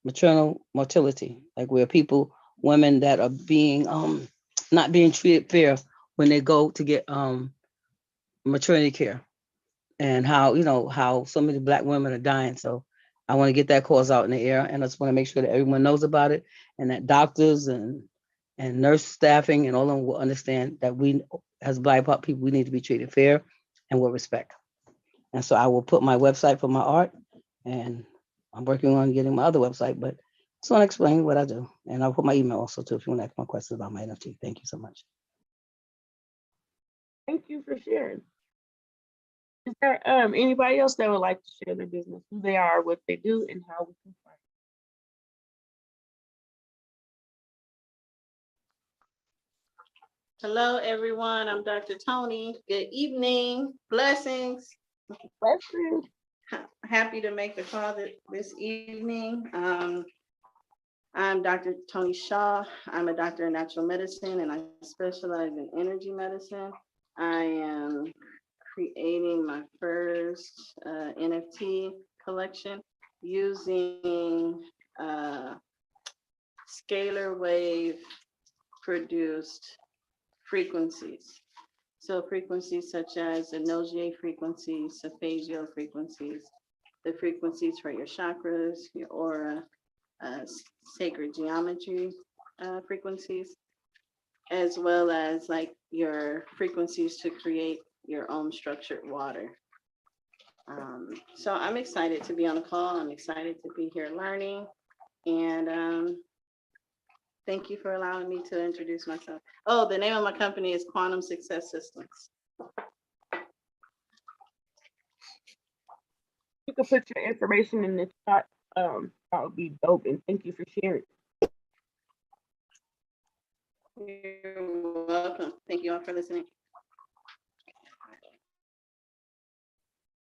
maternal mortality, like where women that are being not being treated fair when they go to get maternity care, and how how so many Black women are dying. So I want to get that cause out in the air, and I just want to make sure that everyone knows about it, and that doctors and nurse staffing and all of them will understand that we, as Black people, we need to be treated fair and with respect. And so I will put my website for my art, and I'm working on getting my other website, but just want to explain what I do. And I'll put my email also too if you want to ask more questions about my NFT. Thank you so much. Thank you for sharing. Is there anybody else that would like to share their business, who they are, what they do, and how we can find them? Hello, everyone. I'm Dr. Tony. Good evening. Blessings. blessings? Happy to make the call this evening. I'm Dr. Tony Shaw. I'm a doctor in natural medicine, and I specialize in energy medicine. I am creating my first NFT collection using scalar wave produced frequencies. So frequencies such as the Nogier frequencies, Sapphagio frequencies, the frequencies for your chakras, your aura, sacred geometry frequencies, as well as like your frequencies to create your own structured water. So I'm excited to be on the call. I'm excited to be here learning. And thank you for allowing me to introduce myself. Oh, the name of my company is Quantum Success Systems. You can put your information in the chat. That would be dope. And thank you for sharing. You're welcome. Thank you all for listening.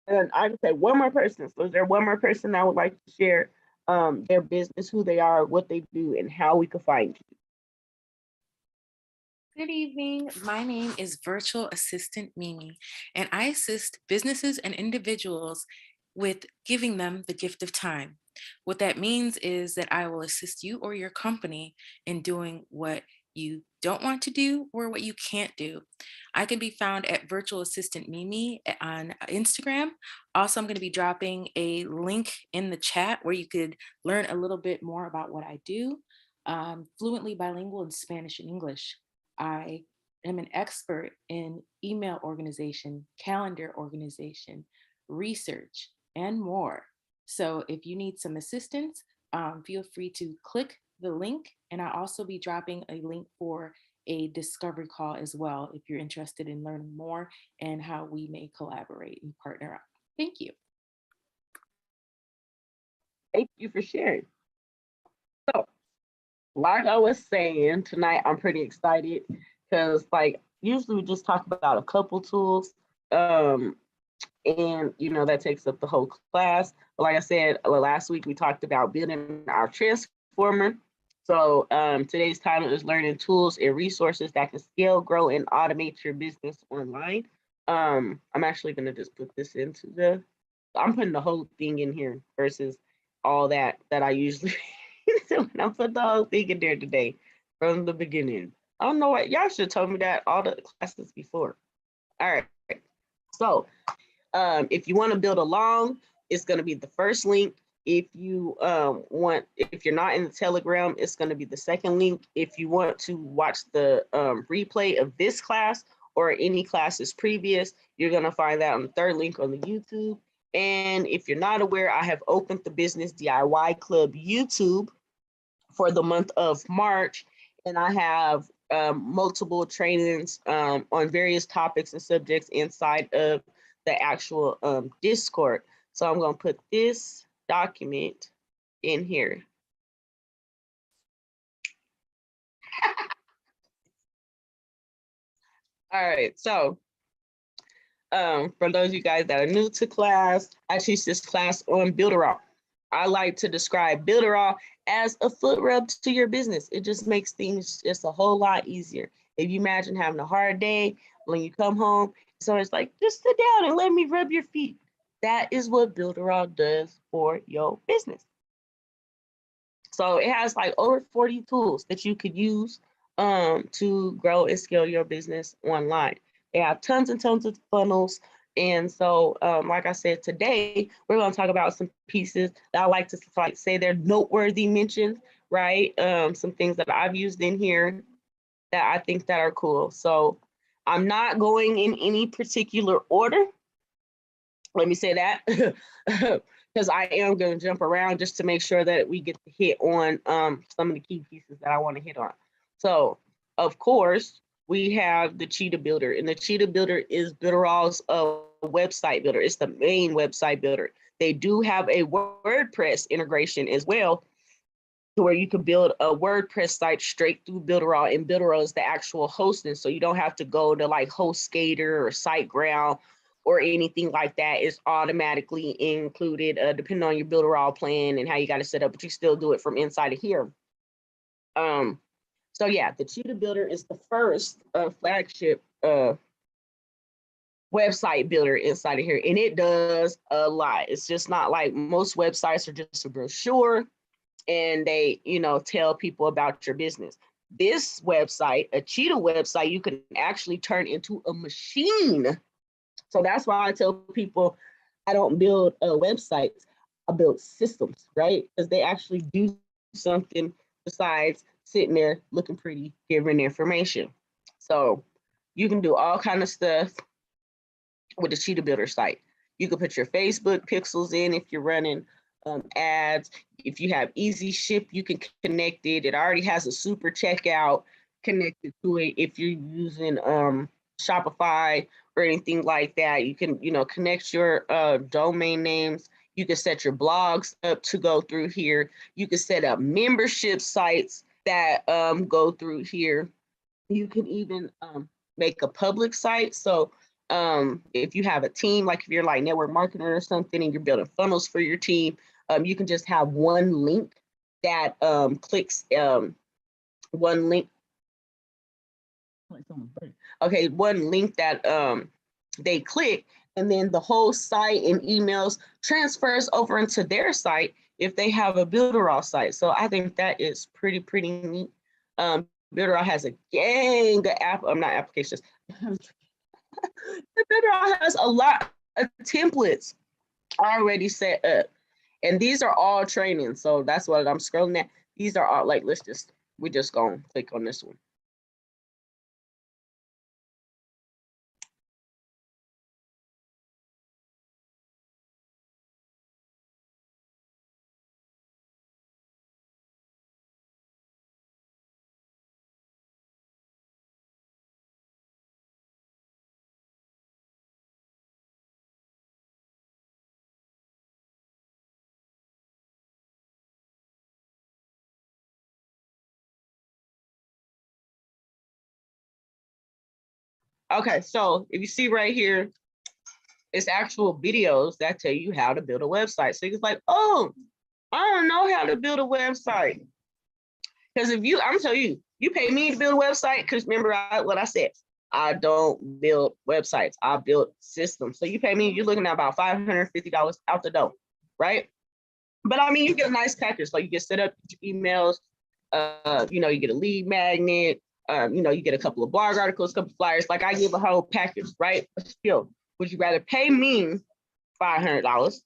And I would say one more person. So is there one more person that would like to share their business, who they are, what they do, and how we can find you? Good evening. My name is Virtual Assistant Mimi, and I assist businesses and individuals with giving them the gift of time. What that means is that I will assist you or your company in doing what you don't want to do or what you can't do. I can be found at Virtual Assistant Mimi on Instagram. Also, I'm going to be dropping a link in the chat where you could learn a little bit more about what I do. Fluently bilingual in Spanish and English. I am an expert in email organization, calendar organization, research, and more. So if you need some assistance, feel free to click the link. And I'll also be dropping a link for a discovery call as well if you're interested in learning more and how we may collaborate and partner up. Thank you. Thank you for sharing. So, like I was saying, tonight I'm pretty excited because, like, usually we just talk about a couple tools, and that takes up the whole class. But like I said, last week we talked about building our transformer. So today's title is learning tools and resources that can scale, grow, and automate your business online. I'm actually gonna just put this into I'm putting the whole thing in here versus all that I usually do when I put the whole thing in there today from the beginning. I don't know what y'all should have told me that all the classes before. All right. So if you want to build along, it's going to be the first link. If you if you're not in the Telegram, it's going to be the second link. If you want to watch the replay of this class or any classes previous, you're going to find that on the third link on the YouTube. And if you're not aware, I have opened the Business DIY Club YouTube for the month of March, and I have multiple trainings on various topics and subjects inside of the actual Discord. So I'm going to put this document in here. All right, so for those of you guys that are new to class, I teach this class on Builderall. I like to describe Builderall as a foot rub to your business. It just makes things just a whole lot easier. If you imagine having a hard day, when you come home, so it's like, just sit down and let me rub your feet. That is what Builderall does for your business. So it has like over 40 tools that you could use to grow and scale your business online. They have tons and tons of funnels. And so, like I said, today we're going to talk about some pieces that I like to like say they're noteworthy mentions, right? Some things that I've used in here that I think that are cool. So I'm not going in any particular order. Let me say that, because I am going to jump around just to make sure that we get to hit on some of the key pieces that I want to hit on. So, of course, we have the Cheetah Builder, and the Cheetah Builder is Builderall's website builder. It's the main website builder. They do have a WordPress integration as well, to where you can build a WordPress site straight through Builderall, and Builderall is the actual hosting. So you don't have to go to like HostGator or SiteGround or anything like that. It's automatically included, depending on your Builderall plan and how you got to set up, but you still do it from inside of here. So yeah, the Cheetah Builder is the first flagship website builder inside of here, and it does a lot. It's just not like most websites are just a brochure and they, you know, tell people about your business. This website, a Cheetah website, you can actually turn into a machine. So that's why I tell people I don't build websites, I build systems, right? Because they actually do something besides sitting there looking pretty, giving information. So you can do all kind of stuff with the Cheetah Builder site. You can put your Facebook pixels in if you're running ads. If you have easy ship, you can connect it. It already has a super checkout connected to it. If you're using Shopify or anything like that, you can, you know, connect your domain names. You can set your blogs up to go through here. You can set up membership sites that go through here. You can even make a public site. So if you have a team, like if you're like network marketer or something and you're building funnels for your team, you can just have one link that clicks one link. Okay, one link that they click, and then the whole site and emails transfers over into their site if they have a Builderall site. So I think that is pretty neat. Builderall has a gang of not applications. Builderall has a lot of templates already set up, and these are all training. So that's what I'm scrolling at. These are all like, we just gonna click on this one. Okay, so if you see right here, it's actual videos that tell you how to build a website. So it's like, oh, I don't know how to build a website. Because if you, I'm telling you, you pay me to build a website, because remember what I said, I don't build websites, I build systems. So you pay me, you're looking at about $550 out the door, right? But I mean, you get a nice package. So you get set up emails, you know, you get a lead magnet, you know, you get a couple of blog articles, a couple of flyers. Like I give a whole package, right? But still, would you rather pay me $500,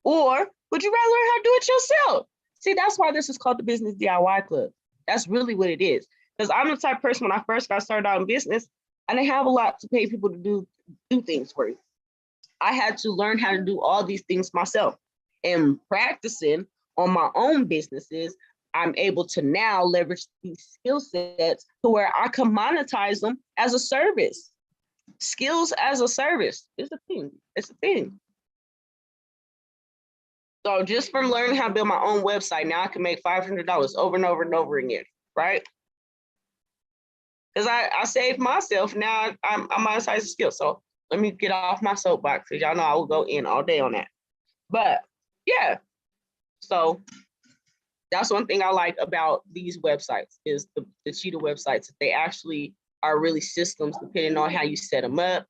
or would you rather learn how to do it yourself? See, that's why this is called the Business DIY Club. That's really what it is. Because I'm the type of person, when I first got started out in business, I didn't have a lot to pay people to do things for you. I had to learn how to do all these things myself. And practicing on my own businesses, I'm able to now leverage these skill sets to where I can monetize them as a service. Skills as a service is a thing. It's a thing. So just from learning how to build my own website, now I can make $500 over and over and over again, right? Because I saved myself, now I'm monetizing the skill. So let me get off my soapbox, because y'all know I will go in all day on that. But yeah, so that's one thing I like about these websites is the Cheetah websites. They actually are really systems depending on how you set them up.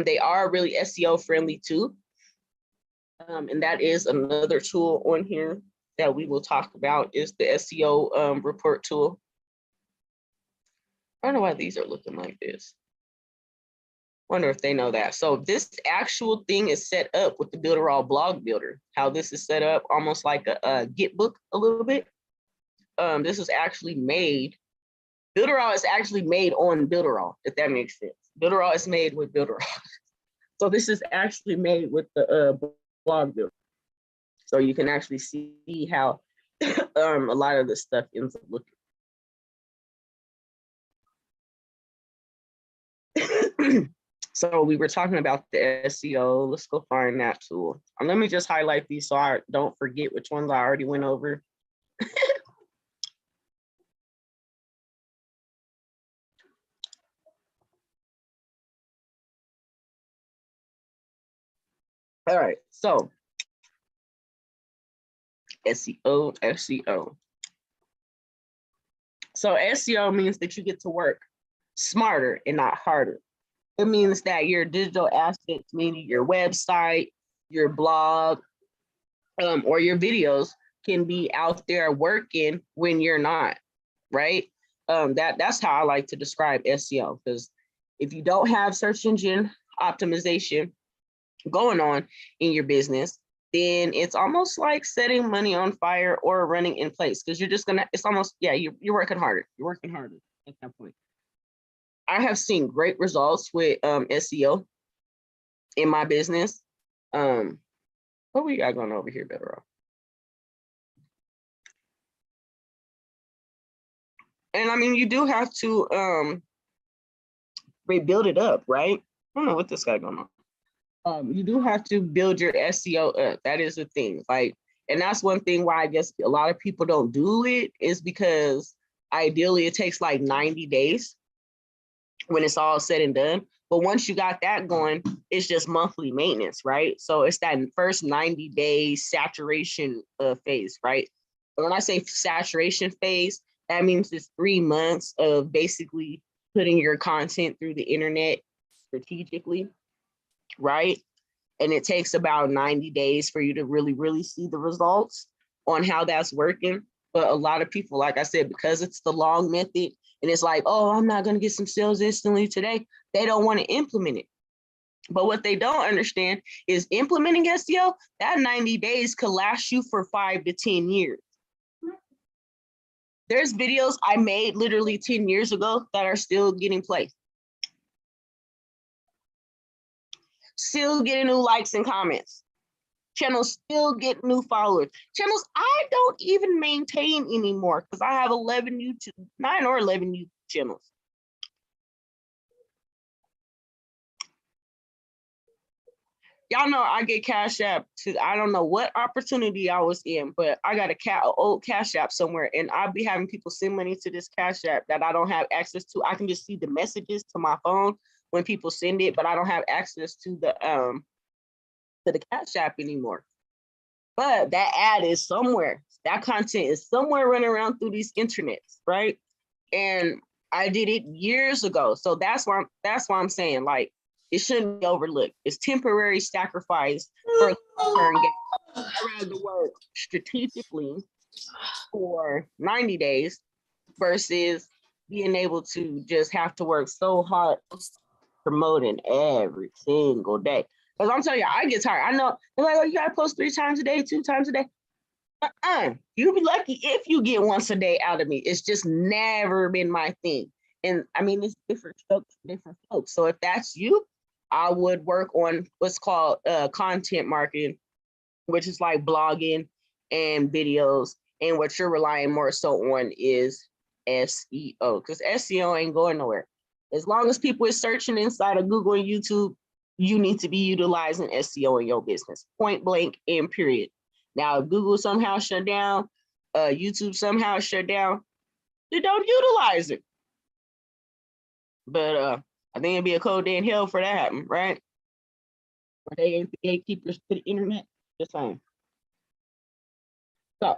They are really SEO friendly too. And that is another tool on here that we will talk about is the SEO report tool. I don't know why these are looking like this. Wonder if they know that. So this actual thing is set up with the Builderall blog builder. How this is set up, almost like a Git book a little bit. This is actually made. Builderall is actually made on Builderall, if that makes sense. Builderall is made with Builderall. So this is actually made with the blog builder. So you can actually see how a lot of the stuff ends up looking. So we were talking about the SEO. Let's go find that tool. And let me just highlight these so I don't forget which ones I already went over. All right, so SEO. So SEO means that you get to work smarter and not harder. It means that your digital assets, meaning your website, your blog, or your videos, can be out there working when you're not, right? That's how I like to describe SEO, because if you don't have search engine optimization going on in your business, then it's almost like setting money on fire or running in place, because you're just gonna, it's almost, yeah, you're working harder. You're working harder at that point. I have seen great results with SEO in my business. What we got going over here, Builderall? And I mean, you do have to rebuild it up, right? I don't know what this guy going on. You do have to build your SEO up. That is the thing. Like, and that's one thing why I guess a lot of people don't do it, is because ideally it takes like 90 days when it's all said and done. But once you got that going, it's just monthly maintenance, right? So it's that first 90 days saturation phase, right? And when I say saturation phase, that means it's 3 months of basically putting your content through the internet strategically, right? And it takes about 90 days for you to really see the results on how that's working. But a lot of people, like I said, because it's the long method, and it's like, oh, I'm not going to get some sales instantly today, they don't want to implement it. But what they don't understand is implementing SEO, that 90 days could last you for 5 to 10 years. There's videos I made literally 10 years ago that are still getting played. Still getting new likes and comments. Channels still get new followers. Channels I don't even maintain anymore because I have 9 or 11 YouTube channels. Y'all know I get Cash App to, I don't know what opportunity I was in, but I got a old Cash App somewhere, and I'll be having people send money to this Cash App that I don't have access to. I can just see the messages to my phone when people send it, but I don't have access to the Cash App anymore. But that ad is somewhere. That content is somewhere running around through these internets, right? And I did it years ago. So that's why I'm saying, like, it shouldn't be overlooked. It's temporary sacrifice for long-term gain. I'd rather work strategically for 90 days versus being able to just have to work so hard promoting every single day. Because I'm telling you, I get tired. I know they're like, oh, you gotta post 3 times a day, 2 times a day. You'll be lucky if you get once a day out of me. It's just never been my thing. And I mean, it's different strokes for different folks. So if that's you, I would work on what's called content marketing, which is like blogging and videos. And what you're relying more so on is SEO, because SEO ain't going nowhere. As long as people are searching inside of Google and YouTube, you need to be utilizing SEO in your business, point blank and period. Now, if Google somehow shut down, YouTube somehow shut down, you don't utilize it. But I think it'd be a cold day in hell for that to happen, right? Or they ain't the gatekeepers to the internet, just saying. So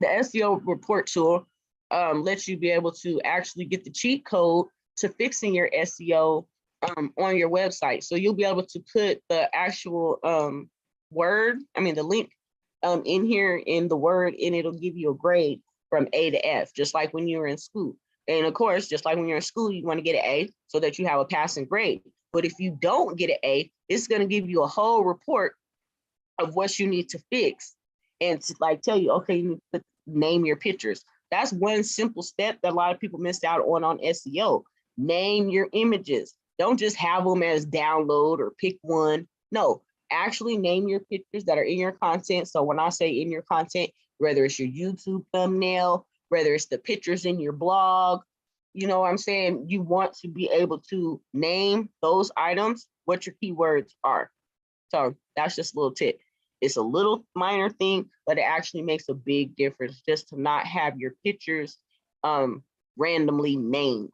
the SEO report tool lets you be able to actually get the cheat code to fixing your SEO on your website. So you'll be able to put the actual the link in here in the word, and it'll give you a grade from A to F, just like when you were in school. And of course, just like when you're in school, you want to get an A so that you have a passing grade. But if you don't get an A, it's going to give you a whole report of what you need to fix and to like tell you, okay, you need to name your pictures. That's one simple step that a lot of people missed out on SEO. Name your images. Don't just have them as download or pick one. No, actually name your pictures that are in your content. So when I say in your content, whether it's your YouTube thumbnail, whether it's the pictures in your blog, you know what I'm saying? You want to be able to name those items, what your keywords are. So that's just a little tip. It's a little minor thing, but it actually makes a big difference just to not have your pictures randomly named.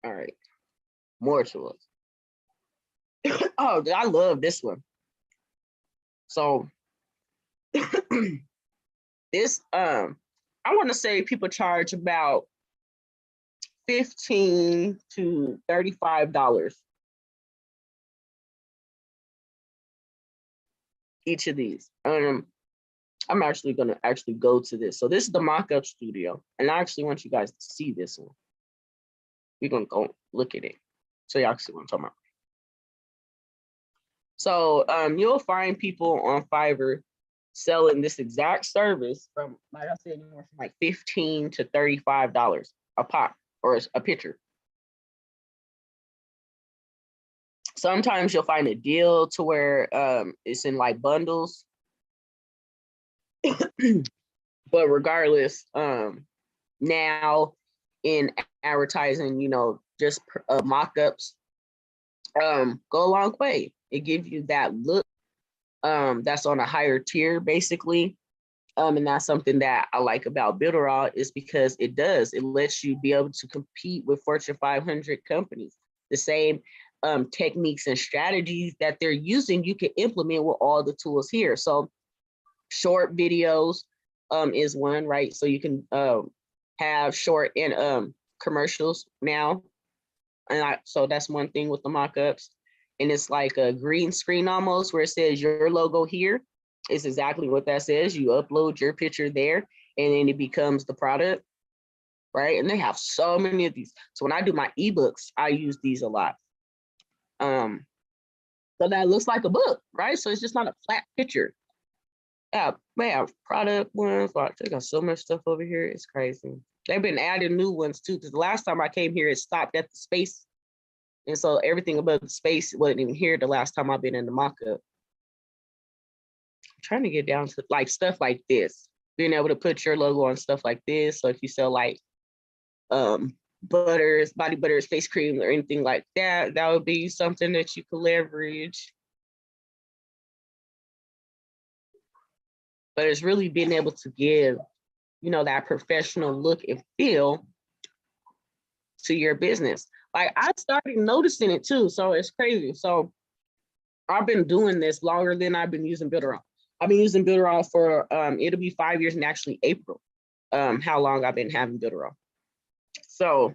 All right, more tools. Oh, I love this one. So this, I want to say people charge about $15 to $35 each of these. I'm actually gonna go to this. So this is the mock-up studio, and I actually want you guys to see this one. We're gonna go look at it so y'all can see what I'm talking about. So you'll find people on Fiverr selling this exact service from, like I said, anywhere from like $15 to $35 a pop or a picture. Sometimes you'll find a deal to where it's in like bundles. But regardless, now in advertising, you know, just mock-ups go a long way. It gives you that look that's on a higher tier, basically. And that's something that I like about Builderall, is because it lets you be able to compete with Fortune 500 companies. The same techniques and strategies that they're using, you can implement with all the tools here. So short videos is one, right? So you can have short and commercials now. And so that's one thing with the mock-ups. And it's like a green screen almost, where it says your logo here. It's exactly what that says. You upload your picture there, and then it becomes the product, right? And they have so many of these. So when I do my ebooks, I use these a lot. So that looks like a book, right? So it's just not a flat picture. Yeah, they have product ones. Like, they got so much stuff over here. It's crazy. They've been adding new ones too, because the last time I came here, it stopped at the space. And so everything above the space wasn't even here the last time I've been in the mock-up. I'm trying to get down to like stuff like this, being able to put your logo on stuff like this. So if you sell like butters, body butters, face cream, or anything like that, that would be something that you could leverage. But it's really being able to give, you know, that professional look and feel to your business. Like, I started noticing it too, so it's crazy. So I've been doing this longer than I've been using Builderall. I've been using Builderall for it'll be 5 years in actually April. How long I've been having Builderall. So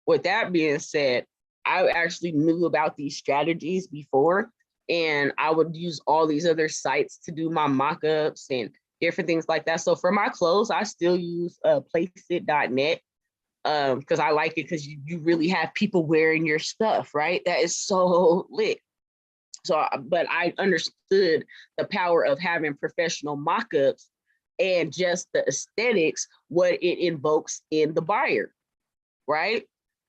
with that being said, I actually knew about these strategies before, and I would use all these other sites to do my mock-ups and different things like that. So for my clothes, I still use placeit.net because I like it, because you really have people wearing your stuff, right? That is so lit. So, but I understood the power of having professional mock-ups and just the aesthetics, what it invokes in the buyer, right?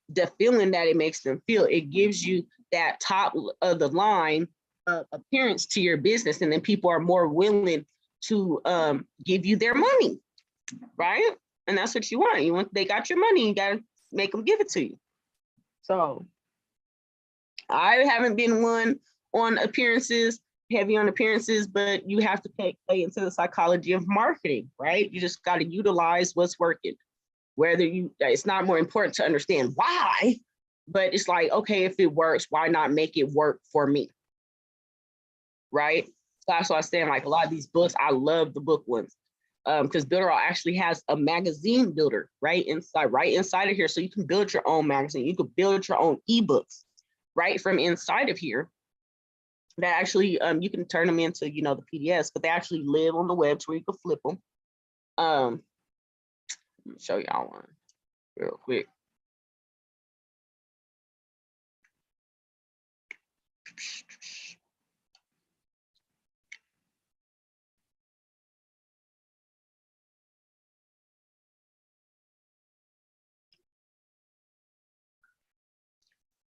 The feeling that it makes them feel. It gives you that top of the line appearance to your business, and then people are more willing to give you their money, right? And that's what you want. You want, they got your money, you gotta make them give it to you. So I haven't been one on appearances, heavy on appearances, but you have to play into the psychology of marketing, right? You just got to utilize what's working. Whether it's not more important to understand why, but it's like, okay, if it works, why not make it work for me? Right? So that's why I'm saying, like, a lot of these books, I love the book ones. because Builderall actually has a magazine builder right inside of here. So you can build your own magazine. You can build your own ebooks right from inside of here. That actually, you can turn them into, you know, the PDFs, but they actually live on the web to where you can flip them. Let me show y'all one real quick.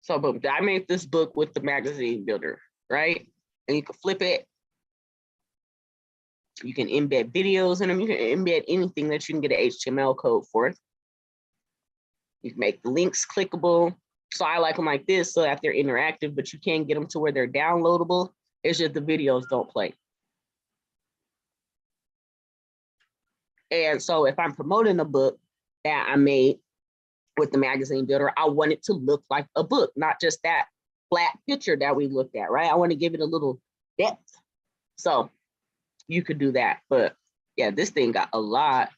So, but I made this book with the magazine builder, right? And you can flip it. You can embed videos in them. You can embed anything that you can get an HTML code for. You can make the links clickable. So I like them like this so that they're interactive, but you can't get them to where they're downloadable. It's just the videos don't play. And so if I'm promoting a book that I made with the magazine builder, I want it to look like a book, not just that flat picture that we looked at, right? I want to give it a little depth. So you could do that. But yeah, this thing got a lot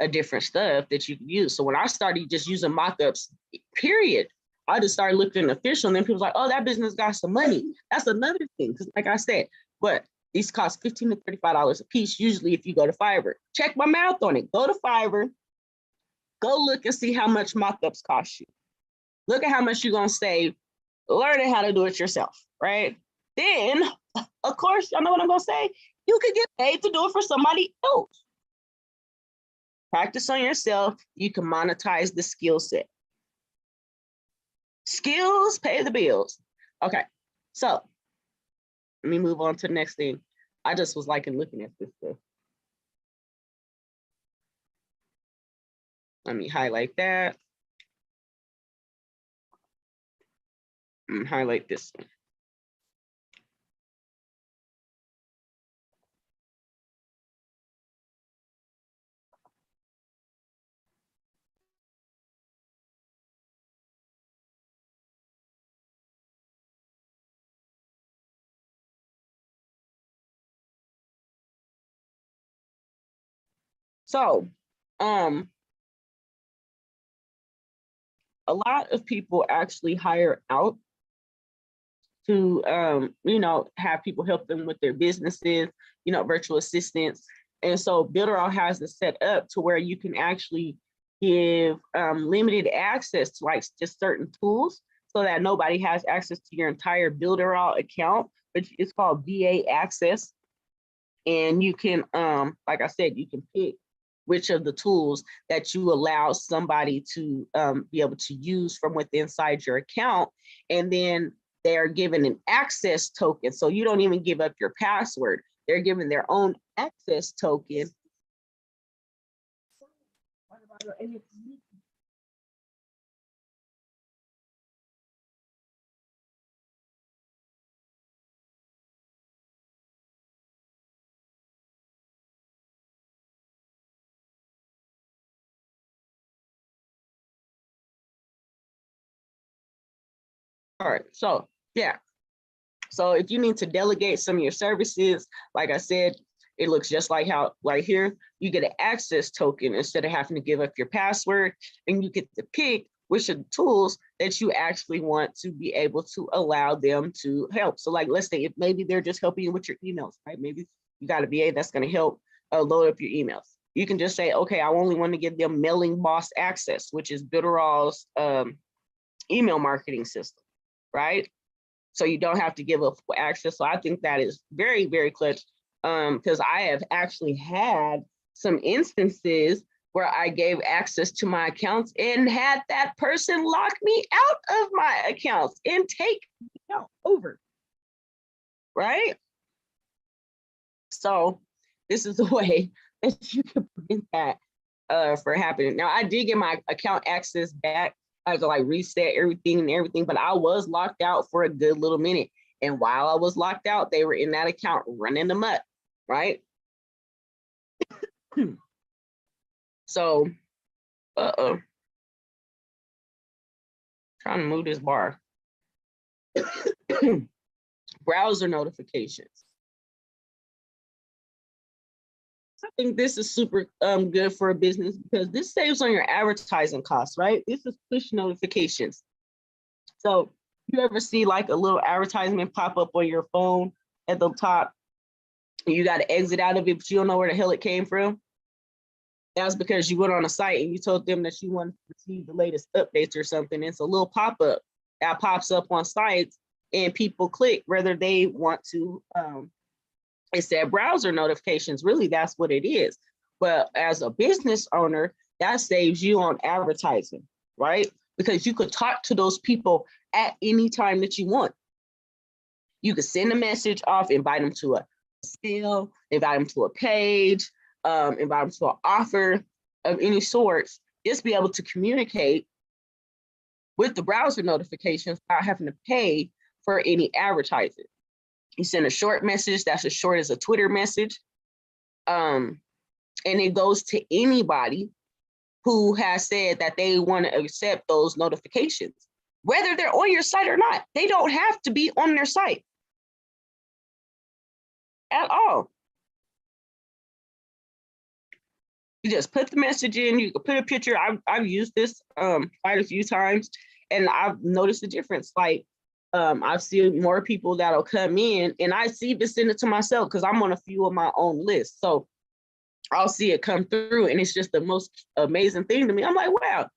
of different stuff that you can use. So when I started just using mockups, period, I just started looking official, and then people's like, oh, that business got some money. That's another thing, because like I said, but these cost $15 to $35 a piece, usually if you go to Fiverr. Check my mouth on it. Go to Fiverr, go look and see how much mockups cost you. Look at how much you're gonna save learning how to do it yourself, right? Then, of course, y'all know what I'm gonna say? You could get paid to do it for somebody else. Practice on yourself, you can monetize the skill set. Skills pay the bills. Okay, so let me move on to the next thing. I just was liking looking at this stuff. Let me highlight that. And highlight this one. So, a lot of people actually hire out to, you know, have people help them with their businesses, you know, virtual assistants. And so Builderall has it set up to where you can actually give limited access to like just certain tools so that nobody has access to your entire Builderall account, but it's called VA access. And you can, like I said, you can pick which of the tools that you allow somebody to be able to use from within inside your account. And then they're given an access token. So you don't even give up your password. They're given their own access token. All right, so yeah. So if you need to delegate some of your services, like I said, it looks just like how right here, you get an access token instead of having to give up your password, and you get to pick which of the tools that you actually want to be able to allow them to help. So like, let's say if maybe they're just helping you with your emails, right? Maybe you got a VA that's gonna help load up your emails. You can just say, okay, I only want to give them Mailing Boss access, which is Builderall's email marketing system, right? So you don't have to give up access. So I think that is very, very clutch, because I have actually had some instances where I gave access to my accounts and had that person lock me out of my accounts and take the account over, right? So this is a way that you can prevent that for happening. Now I did get my account access back. I had to like reset everything, but I was locked out for a good little minute. And while I was locked out, they were in that account running them up, right? So, trying to move this bar. Browser notifications. I think this is super good for a business because this saves on your advertising costs, right? This is push notifications. So you ever see like a little advertisement pop up on your phone at the top, and you got to exit out of it, but you don't know where the hell it came from? That's because you went on a site and you told them that you wanted to receive the latest updates or something. It's a little pop-up that pops up on sites and people click whether they want to, it said browser notifications. Really, that's what it is. But as a business owner, that saves you on advertising, right? Because you could talk to those people at any time that you want. You could send a message off, invite them to a sale, invite them to a page, invite them to an offer of any sorts. Just be able to communicate with the browser notifications without having to pay for any advertising. You send a short message that's as short as a Twitter message, and it goes to anybody who has said that they want to accept those notifications, whether they're on your site or not. They don't have to be on their site at all. You just put the message in, you can put a picture. I've used this quite a few times, and I've noticed the difference. Like, I've seen more people that'll come in, and I see to send it to myself because I'm on a few of my own lists. So I'll see it come through, and it's just the most amazing thing to me. I'm like, wow,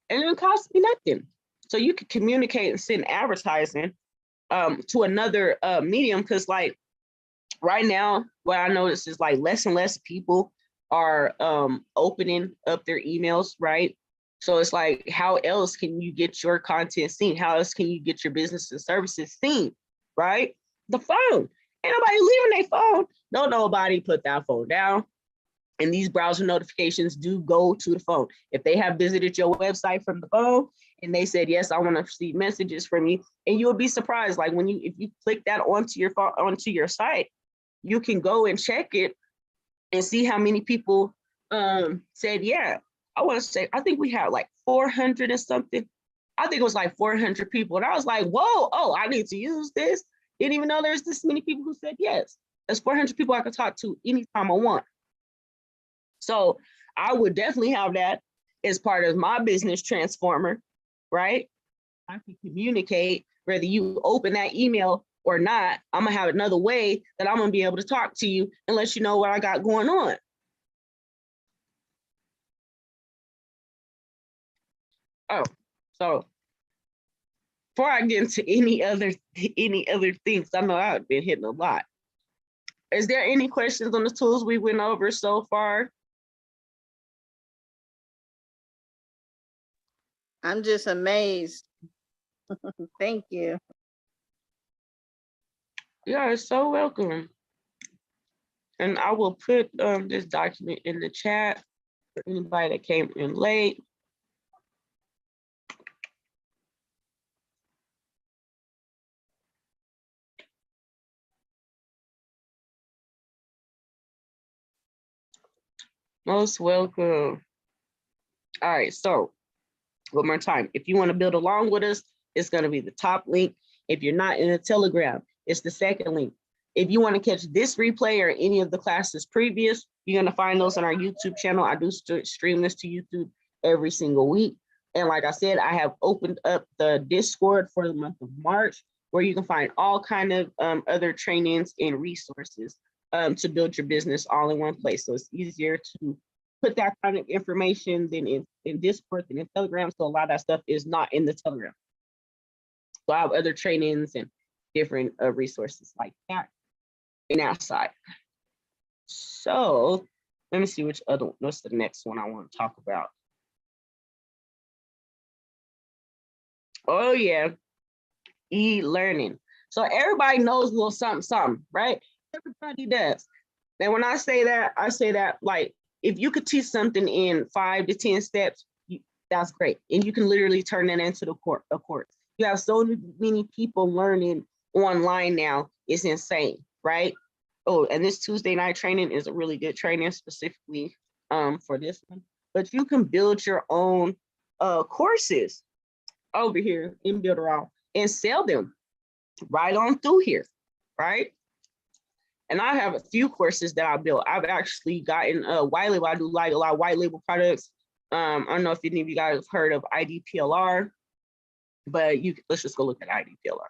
and it costs me nothing. So you can communicate and send advertising to another medium, because like right now, what I notice is like less and less people are opening up their emails, right? So it's like, how else can you get your content seen? How else can you get your business and services seen, right? The phone. Ain't nobody leaving their phone. No, nobody put that phone down. And these browser notifications do go to the phone. If they have visited your website from the phone and they said, yes, I want to receive messages from you, and you will be surprised. Like when if you click that onto your phone, onto your site, you can go and check it and see how many people said, yeah, I want to say, I think we had like 400 and something. I think it was like 400 people. And I was like, whoa, oh, I need to use this. Didn't even know there's this many people who said yes. There's 400 people I could talk to anytime I want. So I would definitely have that as part of my business transformer, right? I can communicate whether you open that email or not. I'm gonna have another way that I'm gonna be able to talk to you and let you know what I got going on. Oh, so before I get into any other things, I know I've been hitting a lot. Is there any questions on the tools we went over so far? I'm just amazed. Thank you. Yeah, it's so welcome. And I will put this document in the chat for anybody that came in late. Most welcome. All right, so one more time. If you want to build along with us, it's going to be the top link. If you're not in a Telegram, it's the second link. If you want to catch this replay or any of the classes previous, you're going to find those on our YouTube channel. I do stream this to YouTube every single week. And like I said, I have opened up the Discord for the month of March, where you can find all kind of other trainings and resources to build your business all in one place. So it's easier to put that kind of information than in Discord and in Telegram. So a lot of that stuff is not in the Telegram. So I have other trainings and different resources like that in that side. So let me see what's the next one I want to talk about. Oh yeah, e-learning. So everybody knows a little something, right? Everybody does. And when I say that like, if you could teach something in 5 to 10 steps, that's great. And you can literally turn that into a course. You have so many people learning online now. It's insane, right? Oh, and this Tuesday night training is a really good training specifically for this one. But you can build your own courses over here in Builderall and sell them right on through here, right? And I have a few courses that I built. I've actually gotten white label. I do like a lot of white label products. I don't know if any of you guys have heard of IDPLR, but let's just go look at IDPLR.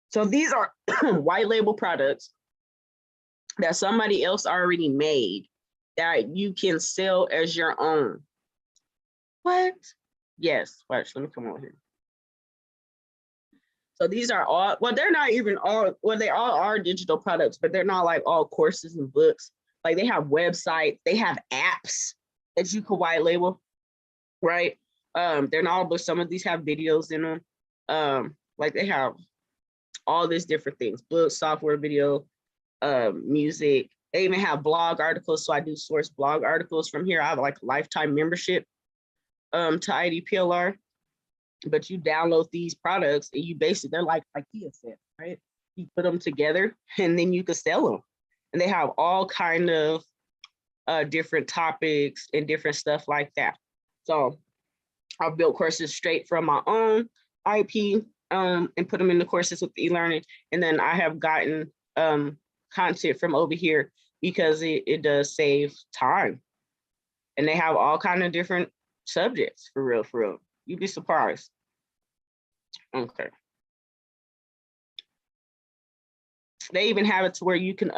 So these are white label products that somebody else already made that you can sell as your own. What? Yes, watch, let me come over here. So these are all, well, they're not even all, well, they all are digital products, but they're not like all courses and books. Like they have websites, they have apps that you could white label, right? They're not all, but some of these have videos in them. Like they have all these different things, books, software, video, music. They even have blog articles. So I do source blog articles from here. I have like a lifetime membership to IDPLR. But you download these products and you basically, they're like IKEA sets, right? You put them together and then you can sell them. And they have all kind of different topics and different stuff like that. So I've built courses straight from my own IP and put them in the courses with the e-learning. And then I have gotten content from over here because it does save time. And they have all kind of different subjects, for real, for real. You'd be surprised. Okay. They even have it to where you can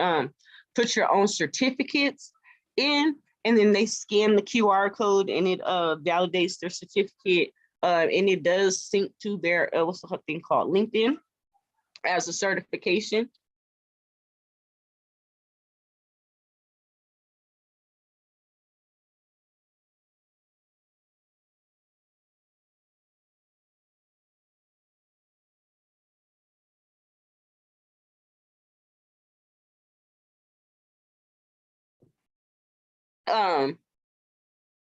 put your own certificates in, and then they scan the QR code and it validates their certificate, and it does sync to their what's the thing called LinkedIn as a certification.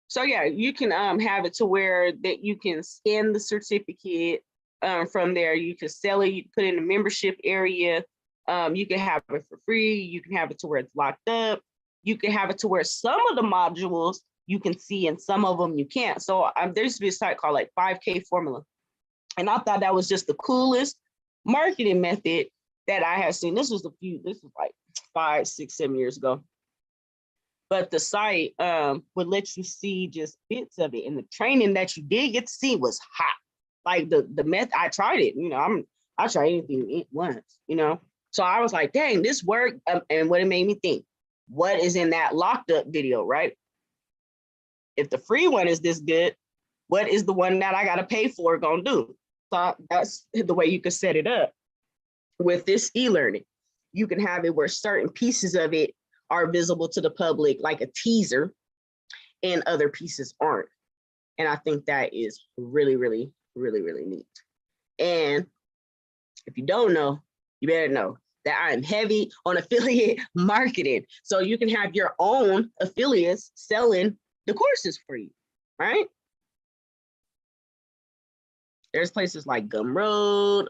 So yeah, you can have it to where that you can scan the certificate from there. You can sell it, you can put it in a membership area. You can have it for free. You can have it to where it's locked up. You can have it to where some of the modules you can see and some of them you can't. So there used to be a site called like 5K Formula. And I thought that was just the coolest marketing method that I had seen. This was like 5, 6, 7 years ago. But the site would let you see just bits of it. And the training that you did get to see was hot. Like the method, I tried it, I try anything once, So I was like, dang, this worked. And what it made me think, what is in that locked up video, right? If the free one is this good, what is the one that I got to pay for gonna do? So that's the way you could set it up. With this e-learning, you can have it where certain pieces of it are visible to the public, like a teaser, and other pieces aren't. And I think that is really, really, really, really neat. And if you don't know, you better know that I'm heavy on affiliate marketing. So you can have your own affiliates selling the courses for you, right? There's places like Gumroad,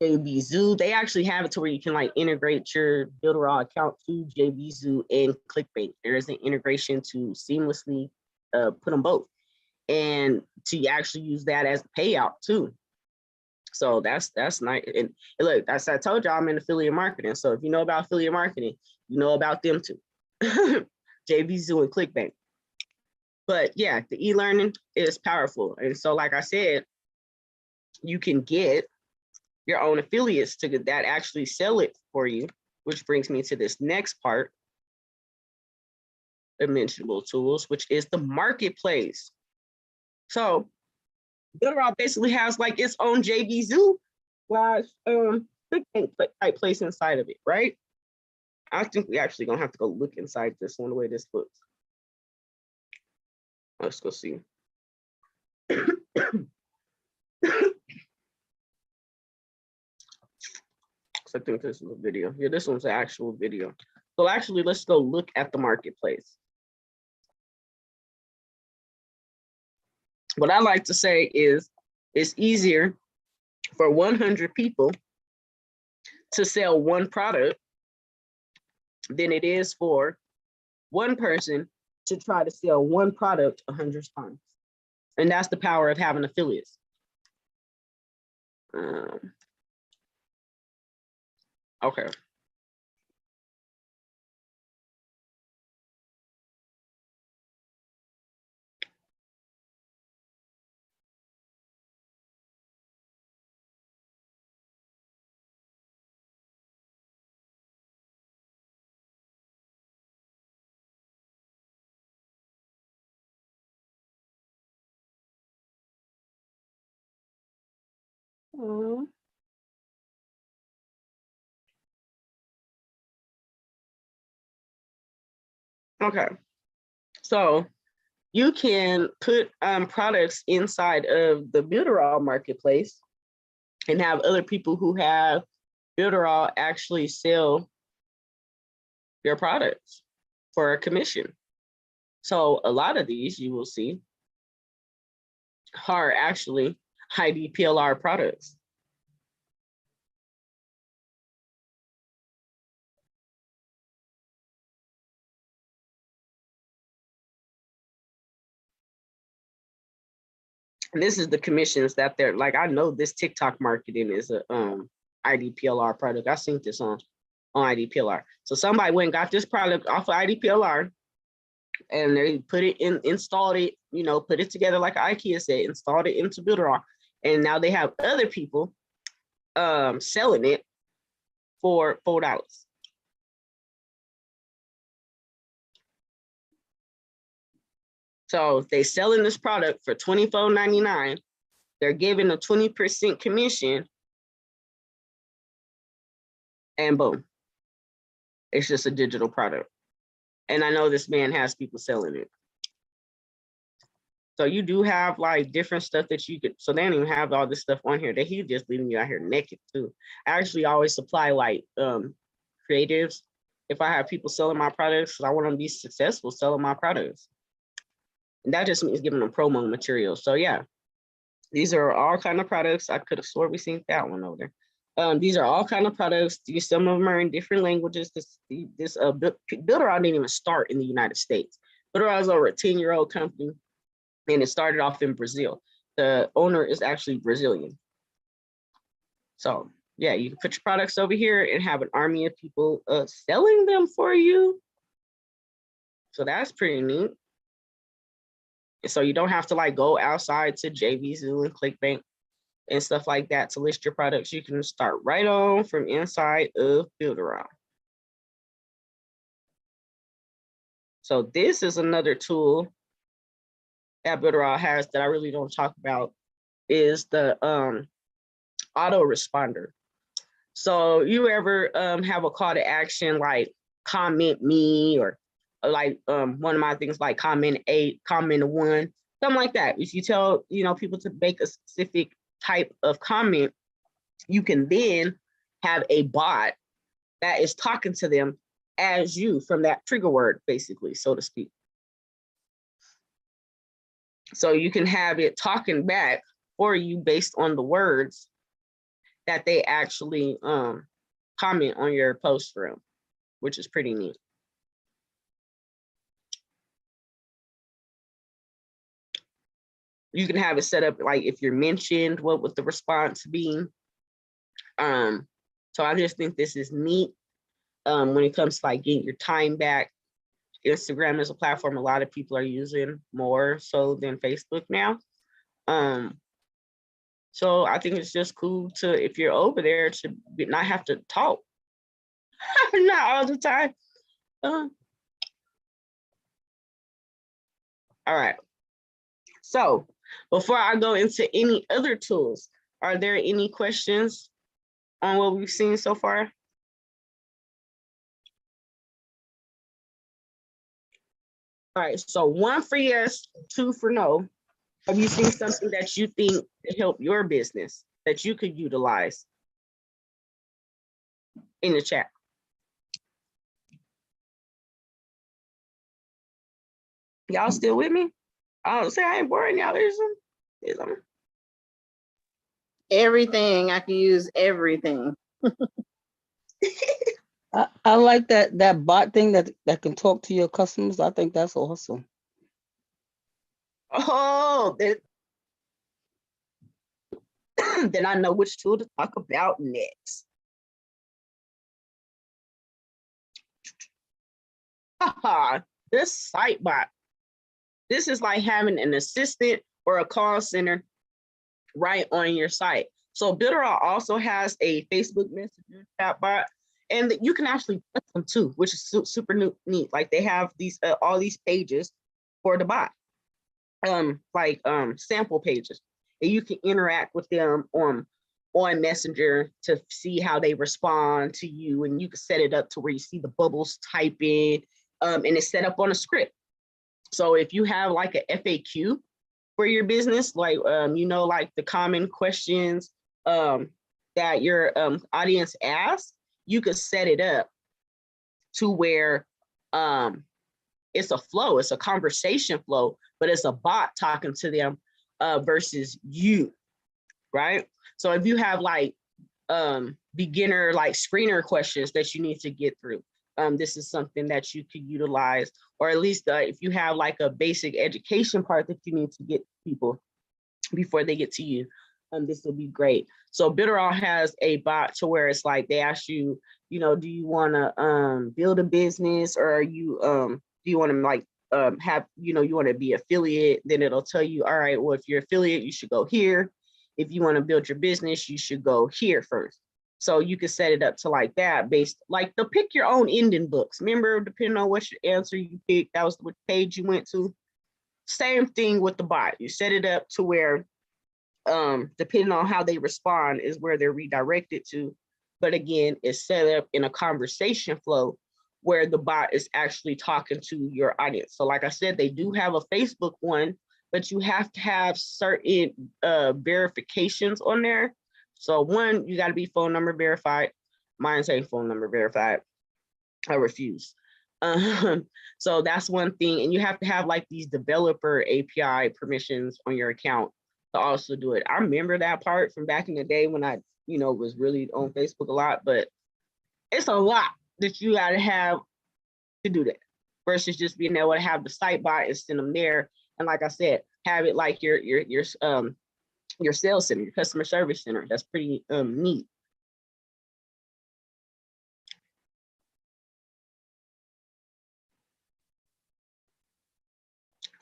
JVZoo. They actually have it to where you can like integrate your Builderall account to JVZoo and ClickBank. There is an integration to seamlessly put them both, and to actually use that as a payout too. So that's nice. And look, I told you I'm in affiliate marketing. So if you know about affiliate marketing, you know about them too. JVZoo and ClickBank. But yeah, the e-learning is powerful. And so like I said, you can get your own affiliates to that actually sell it for you, which brings me to this next part of mentionable tools, which is the marketplace. So Builderall basically has like its own JVZoo type place inside of it, right? I think we actually gonna have to go look inside this one, the way this looks. Let's go see. I think this is a video. Yeah, this one's an actual video. So actually, let's go look at the marketplace. What I like to say is it's easier for 100 people to sell one product than it is for one person to try to sell one product 100 times. And that's the power of having affiliates. Okay. Okay. So you can put products inside of the Builderall marketplace and have other people who have Builderall actually sell your products for a commission. So a lot of these you will see are actually IDPLR products. And this is the commissions that they're like. I know this TikTok marketing is a IDPLR product. I seen this on IDPLR. So somebody went and got this product off of IDPLR and they put it in, installed it, you know, put it together like IKEA said, installed it into Builderall. And now they have other people selling it for $4. So if they selling this product for $24.99, they're giving a 20% commission, and boom, it's just a digital product. And I know this man has people selling it. So you do have like different stuff that you could, so they don't even have all this stuff on here. That he's just leaving you out here naked too. I actually always supply like creatives. If I have people selling my products, I want them to be successful selling my products. And that just means giving them promo material. So yeah, these are all kind of products. I could have swore we seen that one over there. These are all kind of products. Some of them are in different languages. This Builderall didn't even start in the United States. Builderall is over a 10-year-old company, and it started off in Brazil. The owner is actually Brazilian. So yeah, you can put your products over here and have an army of people selling them for you. So that's pretty neat. So you don't have to like go outside to JVZoo and ClickBank and stuff like that to list your products. You can start right on from inside of Builderall. So this is another tool that Builderall has that I really don't talk about, is the Autoresponder. So you ever have a call to action like comment me, or like one of my things like comment 8, comment 1, something like that. If you tell people to make a specific type of comment, you can then have a bot that is talking to them as you from that trigger word, basically, so to speak. So you can have it talking back for you based on the words that they actually comment on your post from, which is pretty neat. You can have it set up like if you're mentioned, what would the response be? So I just think this is neat when it comes to like getting your time back. Instagram is a platform a lot of people are using more so than Facebook now. So I think it's just cool to, if you're over there, to not have to talk, not all the time. All right. So before I go into any other tools, are there any questions on what we've seen so far? All right, so 1 for yes, 2 for no. Have you seen something that you think to help your business that you could utilize in the chat? Y'all still with me? I don't say I ain't boring y'all. Is them? Everything, I can use everything. I like that bot thing that can talk to your customers. I think that's awesome. Oh, then I know which tool to talk about next. Haha, this Sitebot. This is like having an assistant or a call center right on your site. So Builderall also has a Facebook Messenger chatbot, and you can actually put them too, which is super neat. Like they have these all these pages for the bot, sample pages, and you can interact with them on Messenger to see how they respond to you, and you can set it up to where you see the bubbles typing, and it's set up on a script. So if you have like a FAQ for your business, like like the common questions that your audience asks, you could set it up to where it's a flow, it's a conversation flow, but it's a bot talking to them versus you, right? So if you have like beginner like screener questions that you need to get through, this is something that you could utilize, or at least if you have like a basic education part that you need to get people before they get to you, this will be great. So Builderall has a bot to where it's like they ask you, do you want to build a business, or are you do you want to like have, you want to be affiliate? Then it'll tell you, all right, well, if you're affiliate, you should go here. If you want to build your business, you should go here first. So you can set it up to like that, based like the pick your own ending books. Remember, depending on what your answer you picked, that was what page you went to. Same thing with the bot. You set it up to where depending on how they respond is where they're redirected to. But again, it's set up in a conversation flow where the bot is actually talking to your audience. So like I said, they do have a Facebook one, but you have to have certain verifications on there. So one, you got to be phone number verified. Mine's ain't phone number verified. I refuse. So that's one thing. And you have to have like these developer API permissions on your account to also do it. I remember that part from back in the day when I, was really on Facebook a lot, but it's a lot that you got to have to do that versus just being able to have the Sitebot and send them there. And like I said, have it like your sales center, your customer service center. That's pretty neat.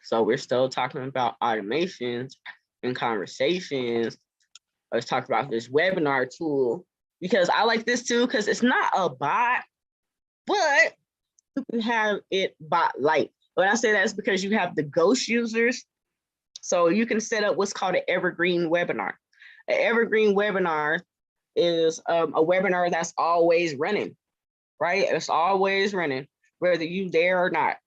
So we're still talking about automations and conversations. Let's talk about this webinar tool, because I like this too, because it's not a bot, but you can have it bot-like. When I say that, it's because you have the ghost users. So you can set up what's called an evergreen webinar. An evergreen webinar is a webinar that's always running, right? It's always running, whether you there or not.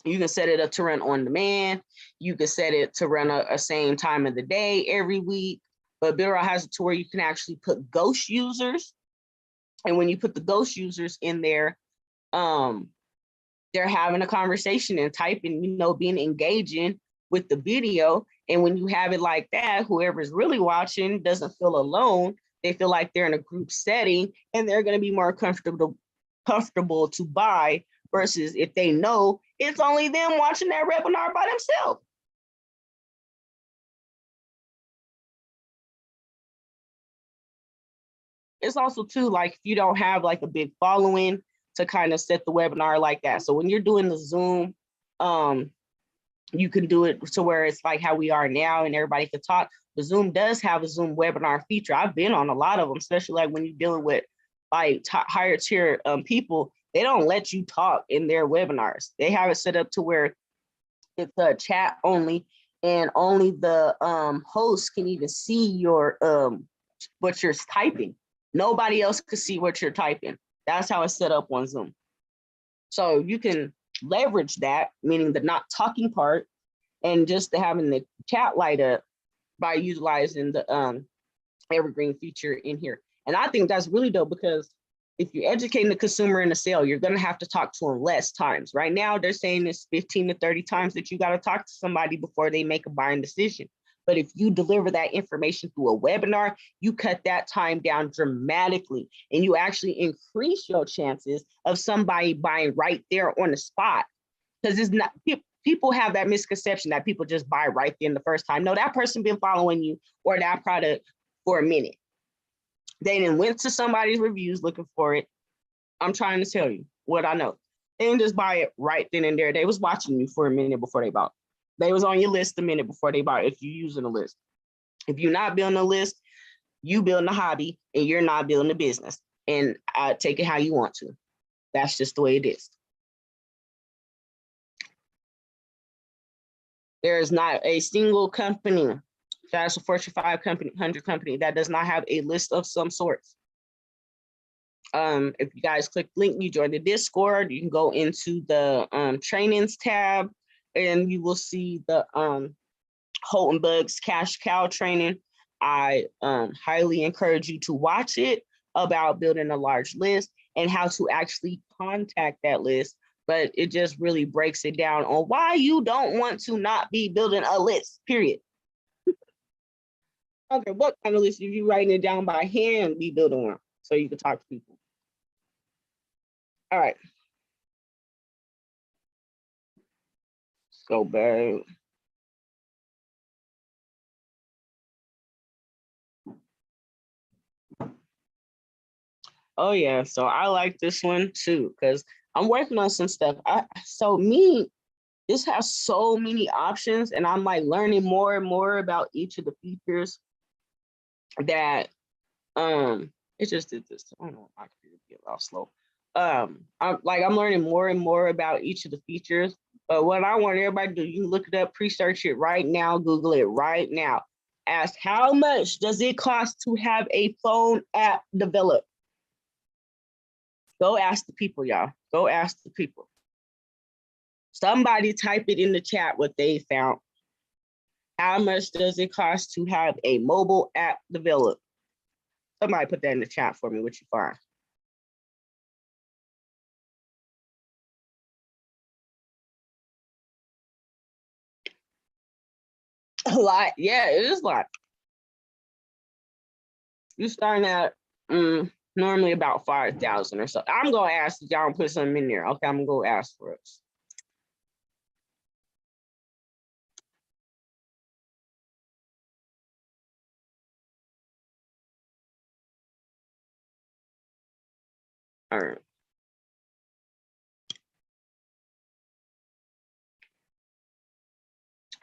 You can set it up to run on demand. You can set it to run a same time of the day every week. But Builderall has a tool where you can actually put ghost users. And when you put the ghost users in there, they're having a conversation and typing, being engaging with the video. And when you have it like that, whoever's really watching doesn't feel alone. They feel like they're in a group setting and they're going to be more comfortable to buy versus if they know it's only them watching that webinar by themselves. It's also too, like if you don't have like a big following to kind of set the webinar like that. So when you're doing the Zoom, you can do it to where it's like how we are now and everybody can talk. The Zoom does have a Zoom webinar feature. I've been on a lot of them, especially like when you're dealing with like higher tier people. They don't let you talk in their webinars. They have it set up to where it's a chat only, and only the host can even see your what you're typing. Nobody else can see what you're typing. That's how it's set up on Zoom. So you can leverage that, meaning the not talking part, and just having the chat light up by utilizing the evergreen feature in here. And I think that's really dope because if you're educating the consumer in a sale, you're going to have to talk to them less times. Right now, they're saying it's 15 to 30 times that you got to talk to somebody before they make a buying decision. But if you deliver that information through a webinar, you cut that time down dramatically, and you actually increase your chances of somebody buying right there on the spot. Because it's not, people have that misconception that people just buy right there in the first time. No, that person been following you or that product for a minute. They then went to somebody's reviews looking for it. I'm trying to tell you what I know. They didn't just buy it right then and there. They was watching you for a minute before they bought. They was on your list a minute before they bought, if you're using a list. If you're not building a list, you building a hobby and you're not building a business. And take it how you want to. That's just the way it is. There is not a single company, that's a Fortune 500 company that does not have a list of some sorts. If you guys click link, you join the Discord, you can go into the trainings tab, and you will see the Holton Bugs Cash Cow training. I highly encourage you to watch it about building a large list and how to actually contact that list. But it just really breaks it down on why you don't want to not be building a list, period. Okay, what kind of list? If you writing it down by hand, be building one so you can talk to people. All right. Let's go back. Oh yeah, so I like this one too, because I'm working on some stuff. This has so many options, and I'm like learning more and more about each of the features that it just did this. I don't know, my computer get a lot slow. I'm learning more and more about each of the features. But what I want everybody to do, you can look it up, pre-search it right now, Google it right now. Ask how much does it cost to have a phone app developed? Go ask the people, y'all. Go ask the people. Somebody type it in the chat what they found. How much does it cost to have a mobile app developed? Somebody put that in the chat for me, what you find. A lot, yeah, it is a lot. You're starting at normally about 5,000 or so. I'm gonna ask if y'all put something in there. Okay, I'm gonna go ask for it. All right.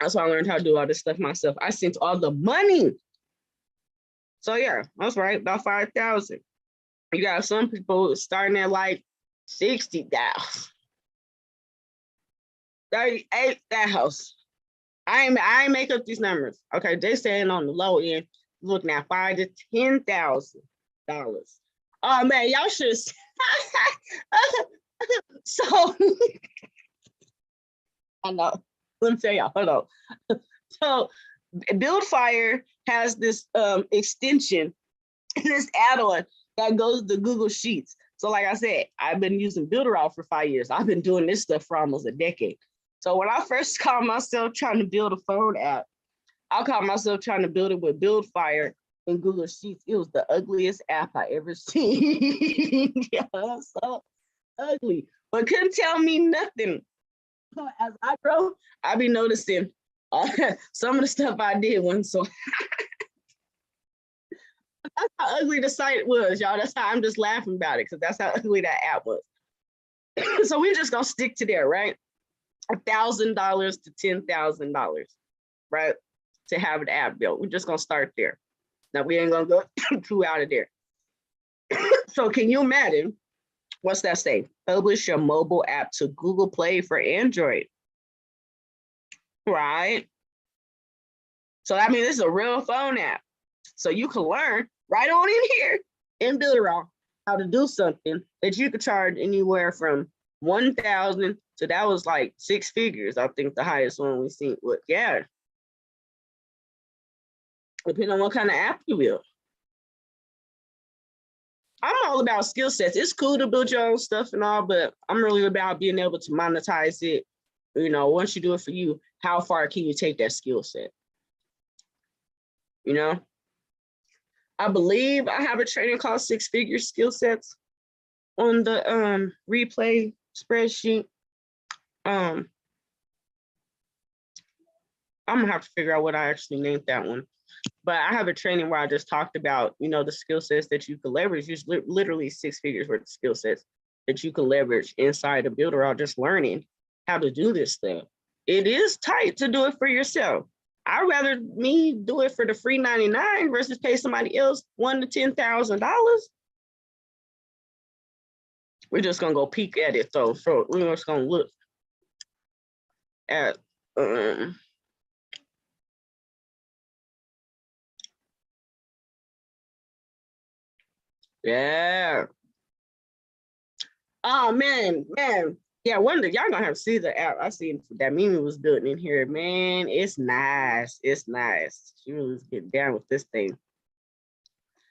That's why I learned how to do all this stuff myself. I sent all the money. So yeah, that's right, about 5,000. You got some people starting at like 60,000, 38,000. I ain't make up these numbers. Okay, they saying on the low end, looking at $5,000 to $10,000. Oh man, y'all should. So I know. Let me tell y'all. Hold on. So Buildfire has this extension, this add-on that goes to Google Sheets. So like I said, I've been using Builderall for 5 years. I've been doing this stuff for almost a decade. So when I first caught myself trying to build a phone app, I caught myself trying to build it with Buildfire in Google Sheets. It was the ugliest app I ever seen. Yeah, so ugly, but couldn't tell me nothing. As I grow, I be noticing some of the stuff I did wasn't so. That's how ugly the site was, y'all. That's how I'm just laughing about it, because that's how ugly that app was. So we're just gonna stick to there, right? $1,000 to $10,000, right? To have an app built. We're just gonna start there. Now we ain't gonna go too out of there. So can you imagine? What's that say? Publish your mobile app to Google Play for Android, right? So I mean, this is a real phone app. So you can learn right on in here in Builderall how to do something that you could charge anywhere from 1,000 to that was like 6 figures. I think the highest one we seen. What? Yeah. Depending on what kind of app you build. I'm all about skill sets. It's cool to build your own stuff and all, but I'm really about being able to monetize it. You know, once you do it for you, how far can you take that skill set? You know, I believe I have a training called 6-Figure Skill Sets on the replay spreadsheet. I'm gonna have to figure out what I actually named that one. But I have a training where I just talked about, you know, the skill sets that you can leverage. There's literally 6 figures worth of skill sets that you can leverage inside of Builderall, just learning how to do this stuff. It is tight to do it for yourself. I'd rather me do it for the free 99 versus pay somebody else $1,000 to $10,000. We're just gonna go peek at it though. So we're just gonna look at yeah. Oh man. Yeah, wonder y'all gonna have to see the app. I seen that Mimi was building in here. Man, it's nice. It's nice. She really get down with this thing.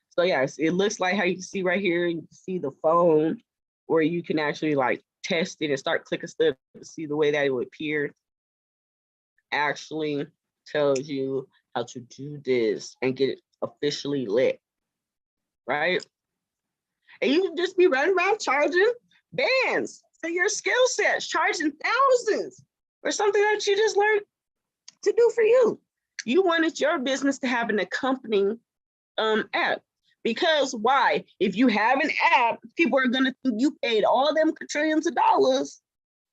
So yeah, it looks like how you can see right here. You can see the phone where you can actually like test it and start clicking stuff to see the way that it would appear. Actually tells you how to do this and get it officially lit, right? And you can just be running around charging bands for your skill sets, charging thousands for something that you just learned to do for you. You wanted your business to have an accompanying app. Because why? If you have an app, people are gonna think you paid all them quadrillions of dollars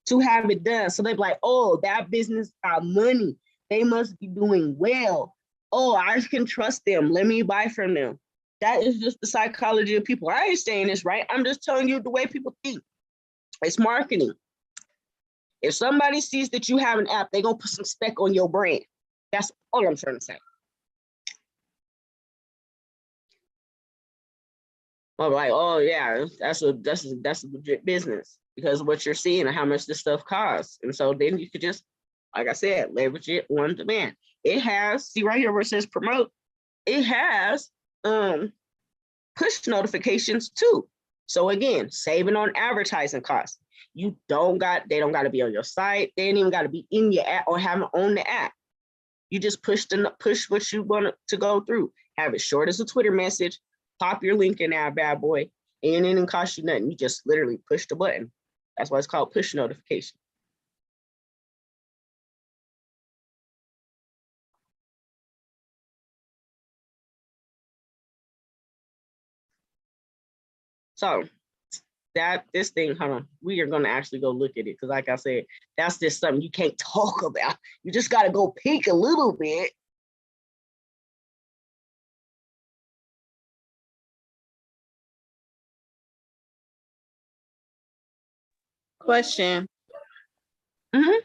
to have it done. So they're like, oh, that business got money. They must be doing well. Oh, I can trust them. Let me buy from them. That is just the psychology of people. I ain't saying this, right? I'm just telling you the way people think. It's marketing. If somebody sees that you have an app, they're gonna put some spec on your brand. That's all I'm trying to say. I'm like, oh yeah, that's a legit business because of what you're seeing and how much this stuff costs. And so then you could just, like I said, leverage it on demand. It has, see right here where it says promote, it has push notifications too. So again, saving on advertising costs. They don't got to be on your site. They ain't even got to be in your app or have it on the app. You just push what you want to go through. Have it short as a Twitter message. Pop your link in that bad boy, and it didn't cost you nothing. You just literally push the button. That's why it's called push notification. So this thing, hold on, we are gonna actually go look at it because like I said, that's just something you can't talk about. You just gotta go peek a little bit. Question. Mm-hmm.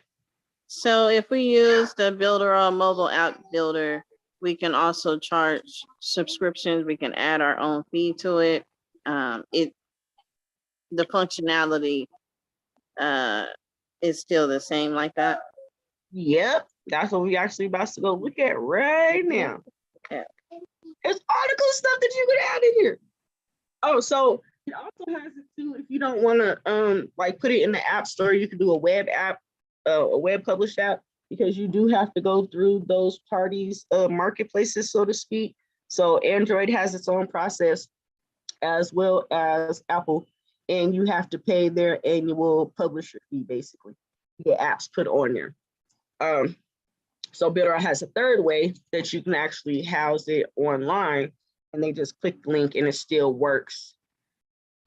So if we use the Builderall mobile app builder, we can also charge subscriptions. We can add our own fee to it. The functionality is still the same like that. Yep, that's what we actually about to go look at right now. Okay. It's article stuff that you could add in here. Oh, so it also has it too. If you don't want to like put it in the app store, you can do a web app, a web published app, because you do have to go through those parties, marketplaces, so to speak. So Android has its own process as well as Apple, and you have to pay their annual publisher fee, basically. Get apps put on there. So Builderall has a third way that you can actually house it online, and they just click the link and it still works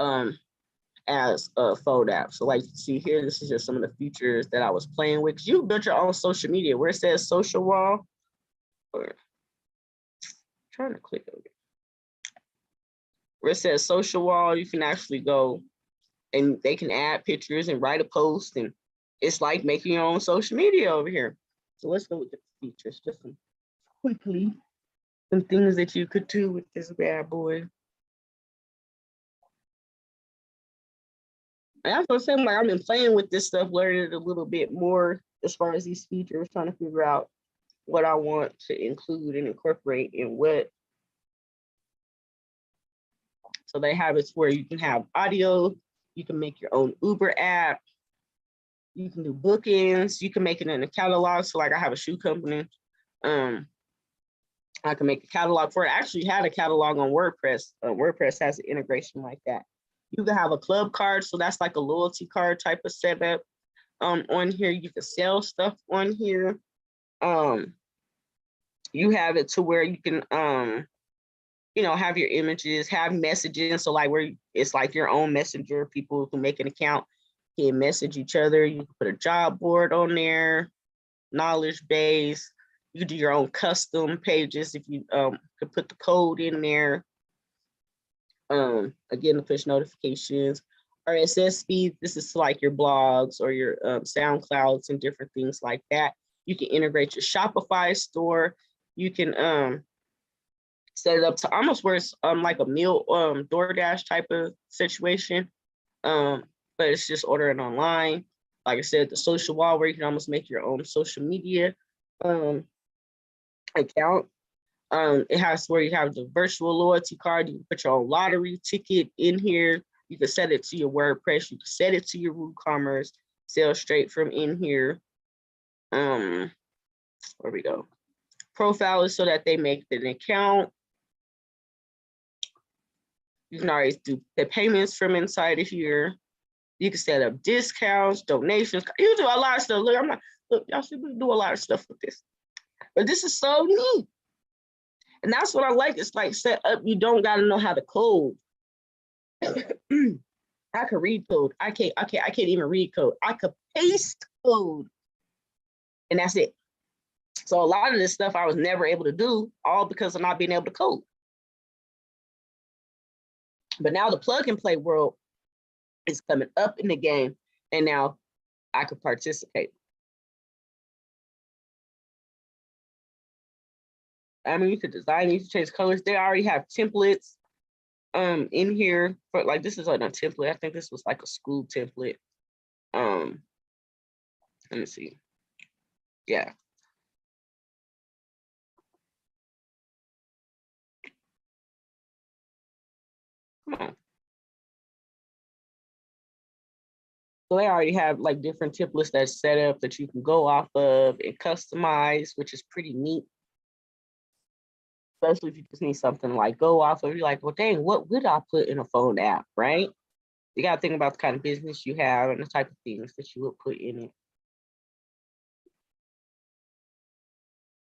as a phone app. So like you see here, this is just some of the features that I was playing with. You built your own social media where it says social wall, or trying to click over where it says social wall, you can actually go and they can add pictures and write a post, and it's like making your own social media over here. So let's go with the features, just quickly, some things that you could do with this bad boy. And that's what I'm saying, like I've been playing with this stuff, learning it a little bit more as far as these features, trying to figure out what I want to include and incorporate in what. So they have it where you can have audio, you can make your own Uber app, you can do bookings, you can make it in a catalog. So like I have a shoe company. I can make a catalog for it. I actually had a catalog on WordPress. WordPress has an integration like that. You can have a club card. So that's like a loyalty card type of setup. On here, you can sell stuff on here. You have it to where you can, you know, have your images, have messaging. So like where it's like your own messenger, people who make an account can message each other. You can put a job board on there, knowledge base. You can do your own custom pages if you could put the code in there. Again, the push notifications, RSS feed. This is like your blogs or your SoundClouds and different things like that. You can integrate your Shopify store. You can set it up to almost where it's like a meal DoorDash type of situation. But it's just ordering online. Like I said, the social wall where you can almost make your own social media account. It has where you have the virtual loyalty card. You can put your own lottery ticket in here. You can set it to your WordPress. You can set it to your WooCommerce. Sell straight from in here. Where we go. Profile is so that they make an account. You can always do the payments from inside of here. You can set up discounts, donations. You do a lot of stuff. Look, y'all should do a lot of stuff with this. But this is so neat. And that's what I like. It's like set up, you don't gotta know how to code. I could read code. I can't even read code. I could paste code. And that's it. So a lot of this stuff I was never able to do, all because of not being able to code. But now the plug and play world is coming up in the game, and now I could participate. I mean, you could design, you could change colors. They already have templates in here for like, this is like a template. I think this was like a school template. Let me see. Yeah. Come on. So they already have like different templates that's set up that you can go off of and customize, which is pretty neat. Especially if you just need something like go off of, you're like, well, dang, what would I put in a phone app, right? You got to think about the kind of business you have and the type of things that you would put in it.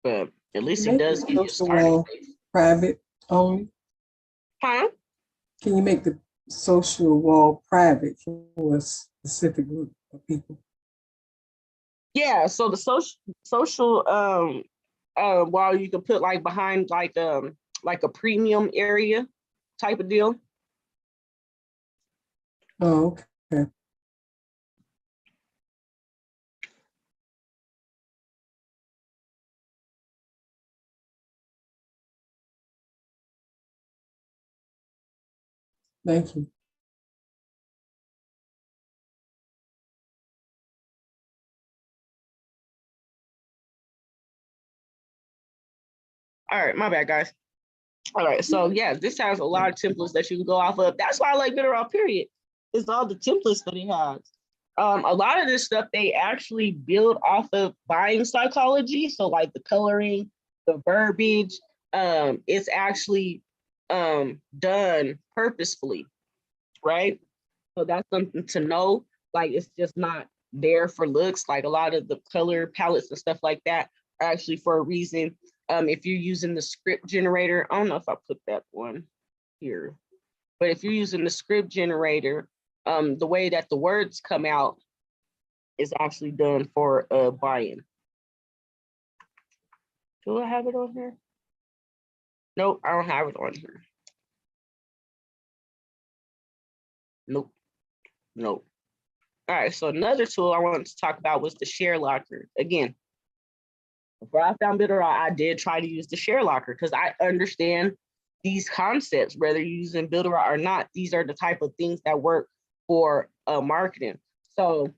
But at least it does give you a starting place. Private only? Huh? Can you make the social wall private for a specific group of people? Yeah, so the social wall you can put like behind like a premium area type of deal. Oh, okay. Thank you. All right, my bad, guys. All right, so yeah, this has a lot of templates that you can go off of. That's why I like Builderall, period. It's all the templates that it has. A lot of this stuff, they actually build off of buying psychology. So like the coloring, the verbiage, it's actually done purposefully, right? So that's something to know. Like it's just not there for looks. Like a lot of the color palettes and stuff like that are actually for a reason. If you're using the script generator, I don't know if I put that one here, but if you're using the script generator, the way that the words come out is actually done for buy-in. Do I have it on here? Nope, I don't have it on here. Nope, nope. All right, so another tool I wanted to talk about was the share locker. Again, before I found Builderall, I did try to use the share locker because I understand these concepts, whether you're using Builderall or not. These are the type of things that work for marketing. So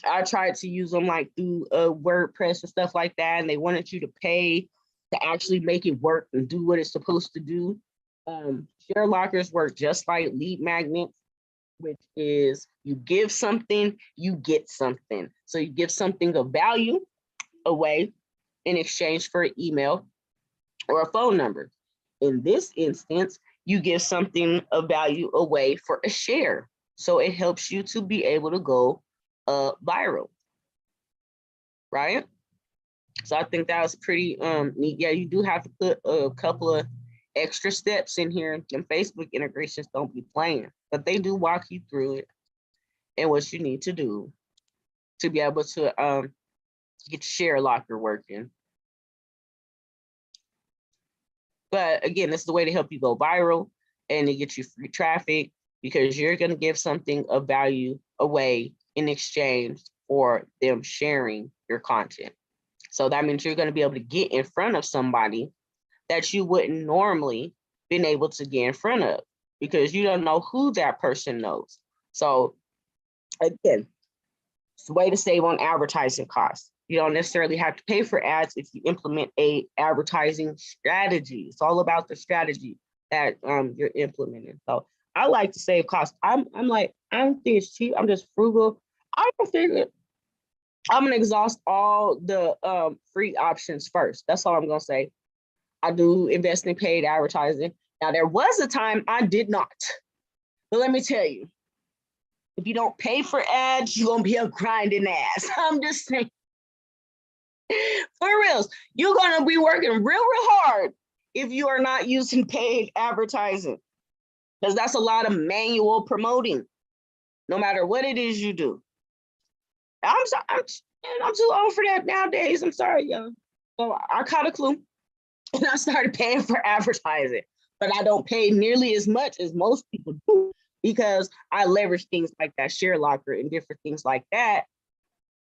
I tried to use them like through WordPress and stuff like that, and they wanted you to pay to actually make it work and do what it's supposed to do. Share lockers work just like lead magnets, which is you give something, you get something. So you give something of value away in exchange for an email or a phone number. In this instance, you give something of value away for a share. So it helps you to be able to go viral, right? So I think that was pretty neat. Yeah, you do have to put a couple of extra steps in here. And Facebook integrations don't be playing, but they do walk you through it and what you need to do to be able to get your share locker working. But again, this is the way to help you go viral and to get you free traffic, because you're going to give something of value away in exchange for them sharing your content. So that means you're going to be able to get in front of somebody that you wouldn't normally been able to get in front of, because you don't know who that person knows. So again, it's a way to save on advertising costs. You don't necessarily have to pay for ads if you implement a advertising strategy. It's all about the strategy that you're implementing. So I like to save costs. I'm like, I don't think it's cheap. I'm just frugal. I don't figure I'm gonna exhaust all the free options first. That's all I'm gonna say. I do invest in paid advertising. Now, there was a time I did not, but let me tell you, if you don't pay for ads, you're gonna be a grinding ass. I'm just saying, for reals, you're gonna be working real hard if you are not using paid advertising, because that's a lot of manual promoting, no matter what it is you do. I'm too old for that nowadays. I'm sorry, y'all. So I caught a clue and I started paying for advertising, but I don't pay nearly as much as most people do, because I leverage things like that share locker and different things like that,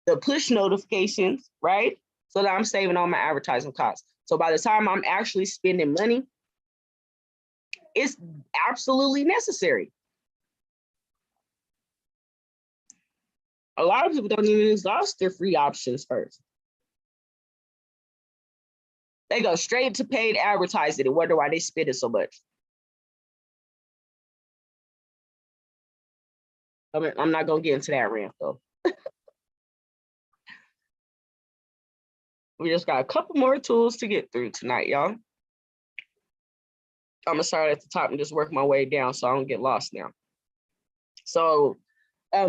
the push notifications, right? So that I'm saving on my advertising costs. So by the time I'm actually spending money, it's absolutely necessary. A lot of people don't even exhaust their free options first. They go straight to paid advertising and wonder why they spend it so much. I mean, I'm not gonna get into that rant though. We just got a couple more tools to get through tonight, y'all. I'm gonna start at the top and just work my way down so I don't get lost now. So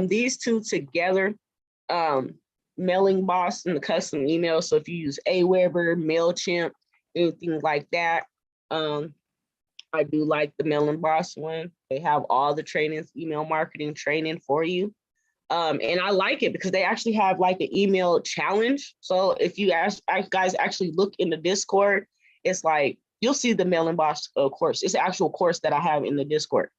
these two together, Mailing Boss and the custom email. So if you use Aweber, MailChimp, anything like that, I do like the Mailing Boss one. They have all the trainings, email marketing training for you. And I like it because they actually have like an email challenge. So if you guys actually look in the Discord, it's like, you'll see the Mailing Boss course. It's an actual course that I have in the Discord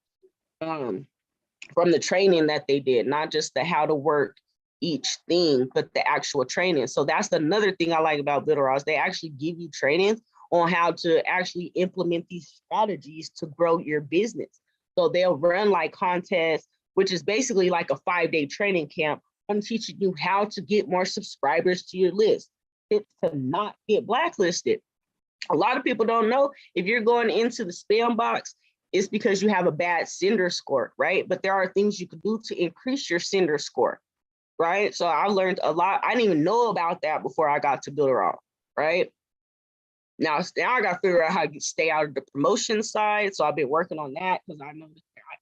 from the training that they did, not just the how to work each thing, but the actual training. So that's another thing I like about Builderall, is they actually give you trainings on how to actually implement these strategies to grow your business. So they'll run like contests, which is basically like a 5-day training camp. I'm teaching you how to get more subscribers to your list, tips to not get blacklisted. A lot of people don't know, if you're going into the spam box, it's because you have a bad sender score, right? But there are things you can do to increase your sender score, right? So I learned a lot. I didn't even know about that before I got to Builderall, right? Now I got to figure out how to stay out of the promotion side. So I've been working on that, because I know,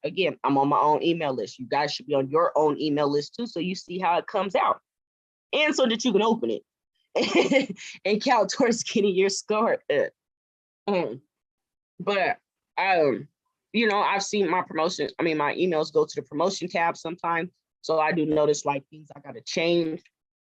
again, I'm on my own email list. You guys should be on your own email list too, so you see how it comes out, and so that you can open it and count towards getting your score. But you know, I've seen my promotion. I mean, my emails go to the promotion tab sometimes, so I do notice like things I got to change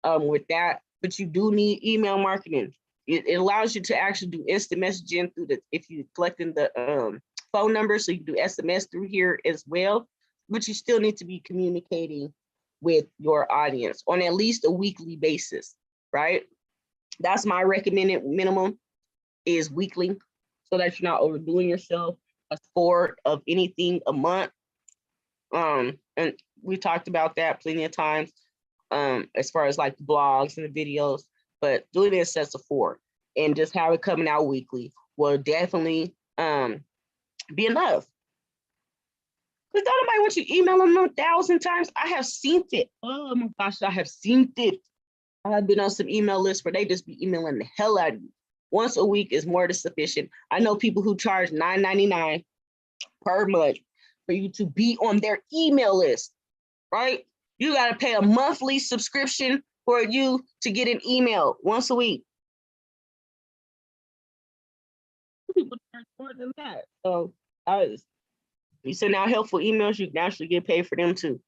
with that. But you do need email marketing. It allows you to actually do instant messaging through the, if you're collecting the phone number, so you can do SMS through here as well. But you still need to be communicating with your audience on at least a weekly basis, right? That's my recommended minimum, is weekly, so that you're not overdoing yourself. A 4 of anything a month. And we talked about that plenty of times as far as like the blogs and the videos, but doing this as a 4 and just have it coming out weekly will definitely be enough. Because don't nobody want you emailing them 1,000 times. I have seen it. Oh my gosh, I have seen it. I have been on some email lists where they just be emailing the hell out of you. Once a week is more than sufficient. I know people who charge $9.99 per month for you to be on their email list, right? You got to pay a monthly subscription for you to get an email once a week. People charge more than that. So you send out helpful emails, you can actually get paid for them too.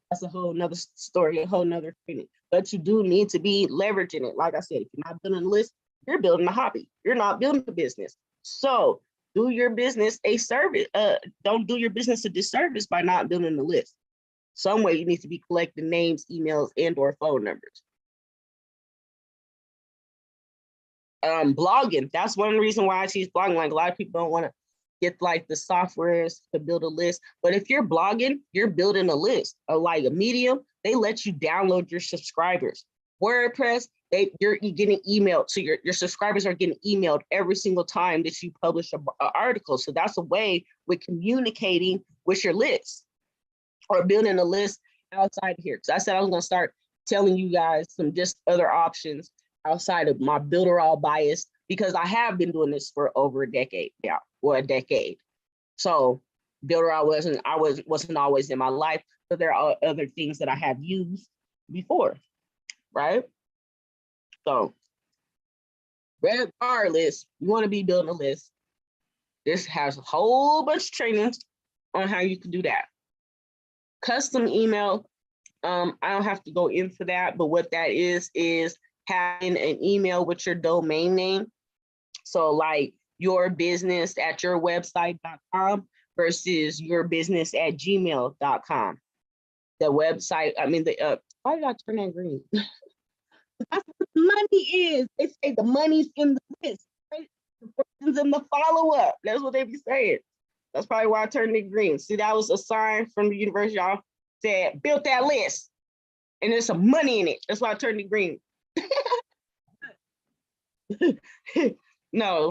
That's a whole nother story, a whole nother thing. But you do need to be leveraging it. Like I said, if you're not building a list, you're building a hobby. You're not building a business. So do your business a service. Don't do your business a disservice by not building a list. Some way you need to be collecting names, emails, and/or phone numbers. Blogging. That's one reason why I teach blogging. Like a lot of people don't want to get like the softwares to build a list. But if you're blogging, you're building a list. Like a Medium, they let you download your subscribers. WordPress, you're getting emailed. So your subscribers are getting emailed every single time that you publish an article. So that's a way with communicating with your list or building a list outside of here. Because I said I was going to start telling you guys some just other options outside of my Builderall bias, because I have been doing this for over a decade now, or a decade. So Builderall wasn't always in my life, but there are other things that I have used before, right? So regardless, you want to be building a list. This has a whole bunch of trainings on how you can do that. Custom email, I don't have to go into that, but what that is having an email with your domain name. So like your business at your website.com versus your business at gmail.com. The website, I mean, why did I turn that green? That's what the money is. They say the money's in the list, right? The person's in the follow-up. That's what they be saying. That's probably why I turned it green. See, that was a sign from the universe, y'all. Said, build that list. And there's some money in it. That's why I turned it green. No,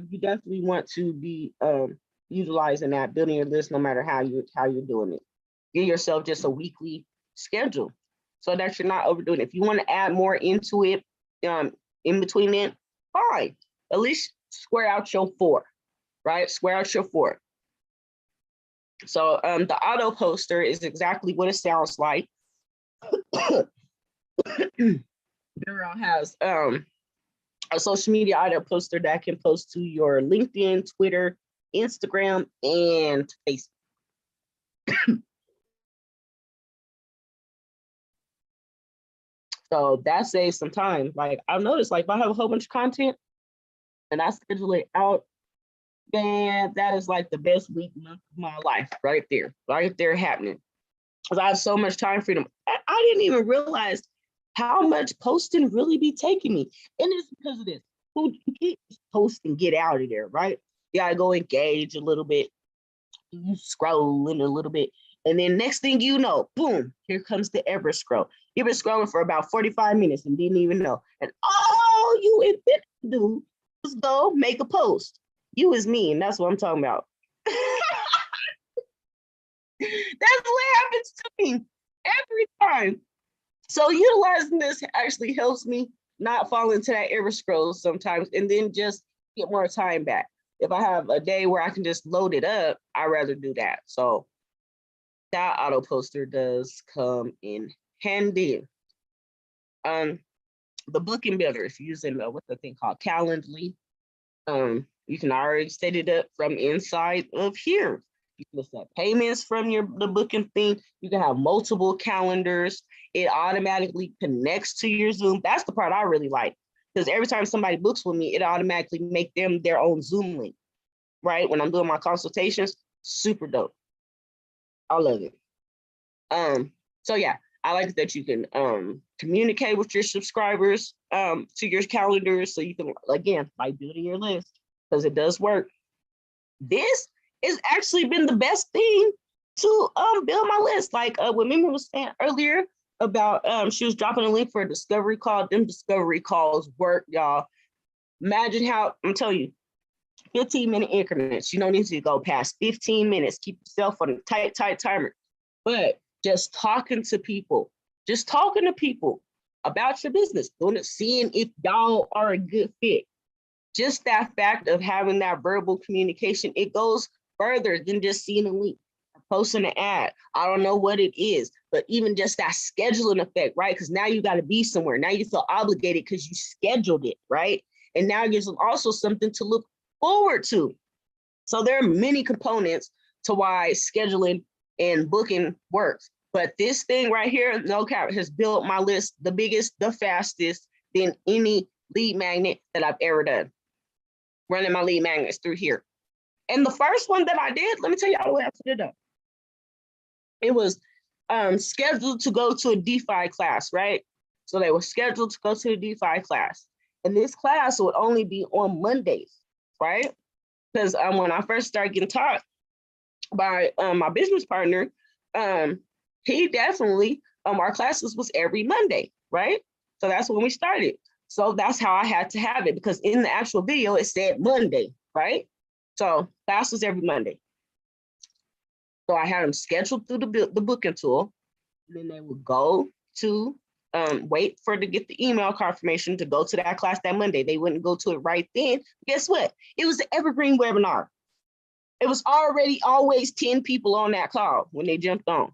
you definitely want to be utilizing that, building your list, no matter how you're doing it. Give yourself just a weekly schedule so that you're not overdoing it. If you want to add more into it, in between it, fine. At least square out your 4, right? Square out your 4. So the auto poster is exactly what it sounds like. Builderall has a social media auto poster that can post to your LinkedIn, Twitter, Instagram, and Facebook. So that saves some time. Like I've noticed, like if I have a whole bunch of content and I schedule it out, man, that is like the best week month of my life right there happening. Because I have so much time freedom. I didn't even realize how much posting really be taking me. And it's because of this. You can't just post and get out of there, right? You gotta go engage a little bit. You scrolling a little bit. And then next thing you know, boom, here comes the ever scroll. You've been scrolling for about 45 minutes and didn't even know. And all you intended to do is go make a post. You is me, and that's what I'm talking about. That's what happens to me every time. So utilizing this actually helps me not fall into that ever scroll sometimes, and then just get more time back. If I have a day where I can just load it up, I'd rather do that. So that auto poster does come in handy. The booking builder, if you're using what's the thing called Calendly, you can already set it up from inside of here. You can set payments from the booking thing. You can have multiple calendars. It automatically connects to your Zoom. That's the part I really like, because every time somebody books with me, it automatically make them their own Zoom link, right? When I'm doing my consultations, super dope. I love it. So yeah, I like that you can communicate with your subscribers to your calendars, so you can, again, like building your list, because it does work. This has actually been the best thing to build my list. Like what Mimi was saying earlier about she was dropping a link for a discovery call. Them discovery calls work, y'all. Imagine how, I'm telling you, 15-minute increments. You don't need to go past 15 minutes. Keep yourself on a tight timer. But just talking to people about your business, seeing if y'all are a good fit. Just that fact of having that verbal communication, it goes further than just seeing a link or posting an ad. I don't know what it is, but even just that scheduling effect, right? Because now you got to be somewhere. Now you feel obligated because you scheduled it, right? And now it gives them also something to look forward to. So there are many components to why scheduling and booking works. But this thing right here, no cap, has built my list the biggest, the fastest than any lead magnet that I've ever done. Running my lead magnets through here. And the first one that I did, let me tell you all the way I did it. It was scheduled to go to a DeFi class, right? So they were scheduled to go to a DeFi class. And this class would only be on Mondays, right? Because when I first started getting taught by my business partner, he definitely, our classes was every Monday, right? So that's when we started. So that's how I had to have it, because in the actual video, it said Monday, right? So class was every Monday. So I had them scheduled through the booking tool. And then they would go to, wait for to get the email confirmation to go to that class that Monday. They wouldn't go to it right then. Guess what? It was the evergreen webinar. It was already always 10 people on that call when they jumped on.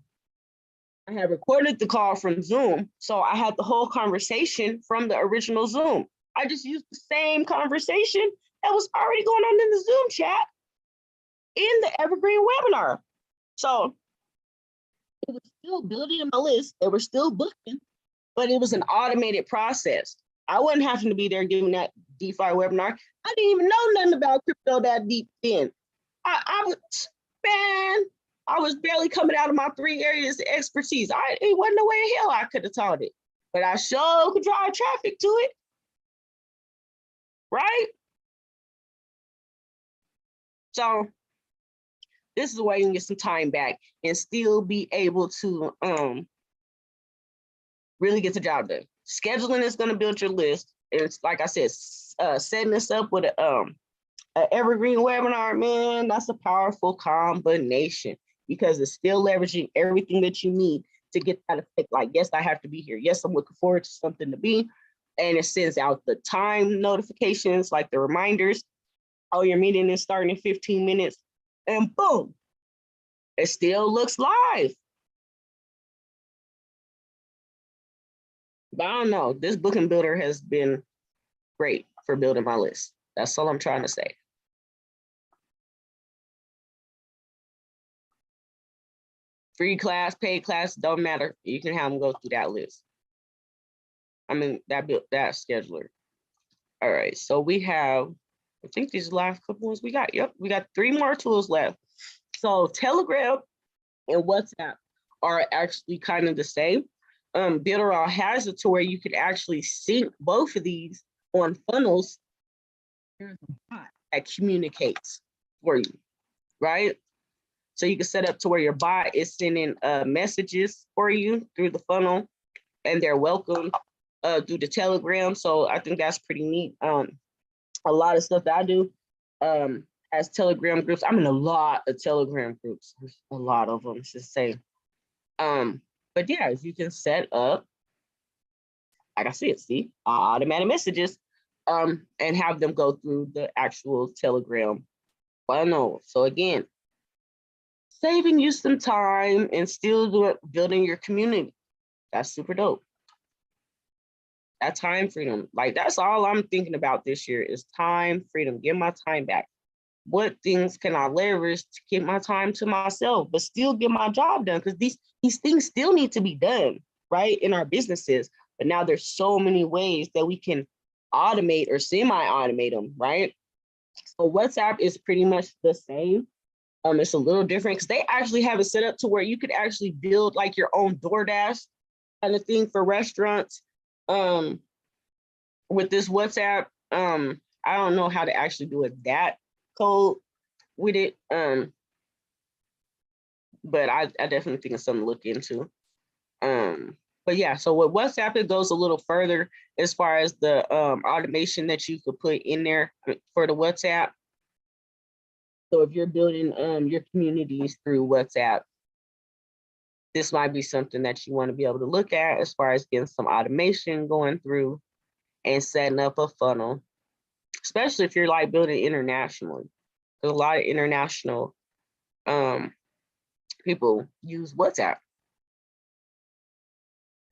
I had recorded the call from Zoom, so I had the whole conversation from the original Zoom. I just used the same conversation that was already going on in the Zoom chat in the Evergreen webinar. So it was still building my list. They were still booking, but it was an automated process. I wasn't having to be there giving that DeFi webinar. I didn't even know nothing about crypto that deep then. I was barely coming out of my 3 areas of expertise. It wasn't no way in hell I could have taught it, but I sure could drive traffic to it, right? So this is the way you can get some time back and still be able to really get the job done. Scheduling is going to build your list. It's like I said, setting this up with an evergreen webinar, man, that's a powerful combination, because it's still leveraging everything that you need to get that effect. Like, yes, I have to be here. Yes, I'm looking forward to something to be. And it sends out the time notifications, like the reminders. Oh, your meeting is starting in 15 minutes. And boom, it still looks live. But I don't know. This booking builder has been great for building my list. That's all I'm trying to say. Free class, paid class, don't matter. You can have them go through that list. I mean, that scheduler. All right, so we have, I think these last couple ones we got. Yep, we got 3 more tools left. So Telegram and WhatsApp are actually kind of the same. Builderall has it to where you could actually sync both of these on funnels. There's a bot that communicates for you, right? So you can set up to where your bot is sending messages for you through the funnel, and they're welcome through the Telegram. So I think that's pretty neat. A lot of stuff that I do as Telegram groups. I'm in a lot of Telegram groups. There's a lot of them, to say. But yeah, you can set up, like I said, see, automatic messages, and have them go through the actual Telegram funnel. So again, saving you some time and still building your community. That's super dope. That time freedom, like that's all I'm thinking about this year is time freedom. Get my time back. What things can I leverage to get my time to myself, but still get my job done? Because these things still need to be done, right, in our businesses. But now there's so many ways that we can automate or semi-automate them, right? So WhatsApp is pretty much the same. It's a little different because they actually have it set up to where you could actually build like your own DoorDash kind of thing for restaurants. With this WhatsApp, I don't know how to actually do it that code with it. But I definitely think it's something to look into. But yeah, so with WhatsApp, it goes a little further as far as the automation that you could put in there for the WhatsApp. So if you're building your communities through WhatsApp, this might be something that you want to be able to look at as far as getting some automation going through and setting up a funnel, especially if you're like building internationally. There's a lot of international people use WhatsApp.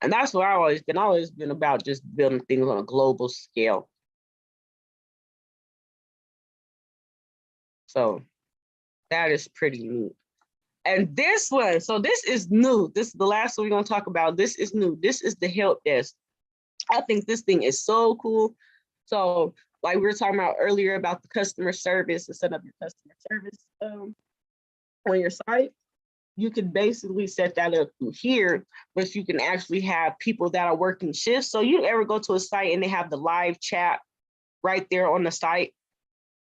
And that's what I've always been about, just building things on a global scale. So that is pretty neat. And this one, so this is new. This is the last one we're gonna talk about. This is new. This is the help desk. I think this thing is so cool. So like we were talking about earlier about the customer service and set up your customer service on your site. You can basically set that up through here, but you can actually have people that are working shifts. So you ever go to a site and they have the live chat right there on the site?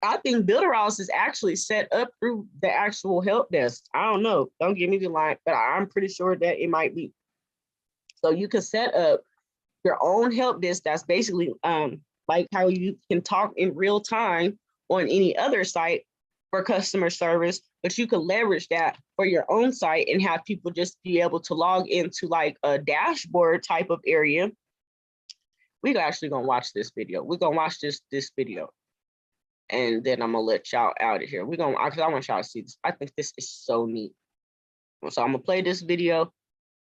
I think Builderall is actually set up through the actual help desk. I don't know. Don't give me the line, but I'm pretty sure that it might be. So you can set up your own help desk that's basically like how you can talk in real time on any other site for customer service, but you can leverage that for your own site and have people just be able to log into like a dashboard type of area. We're actually gonna watch this video. We're gonna watch this video. And then I'm gonna let y'all out of here. Because I want y'all to see this. I think this is so neat. So I'm gonna play this video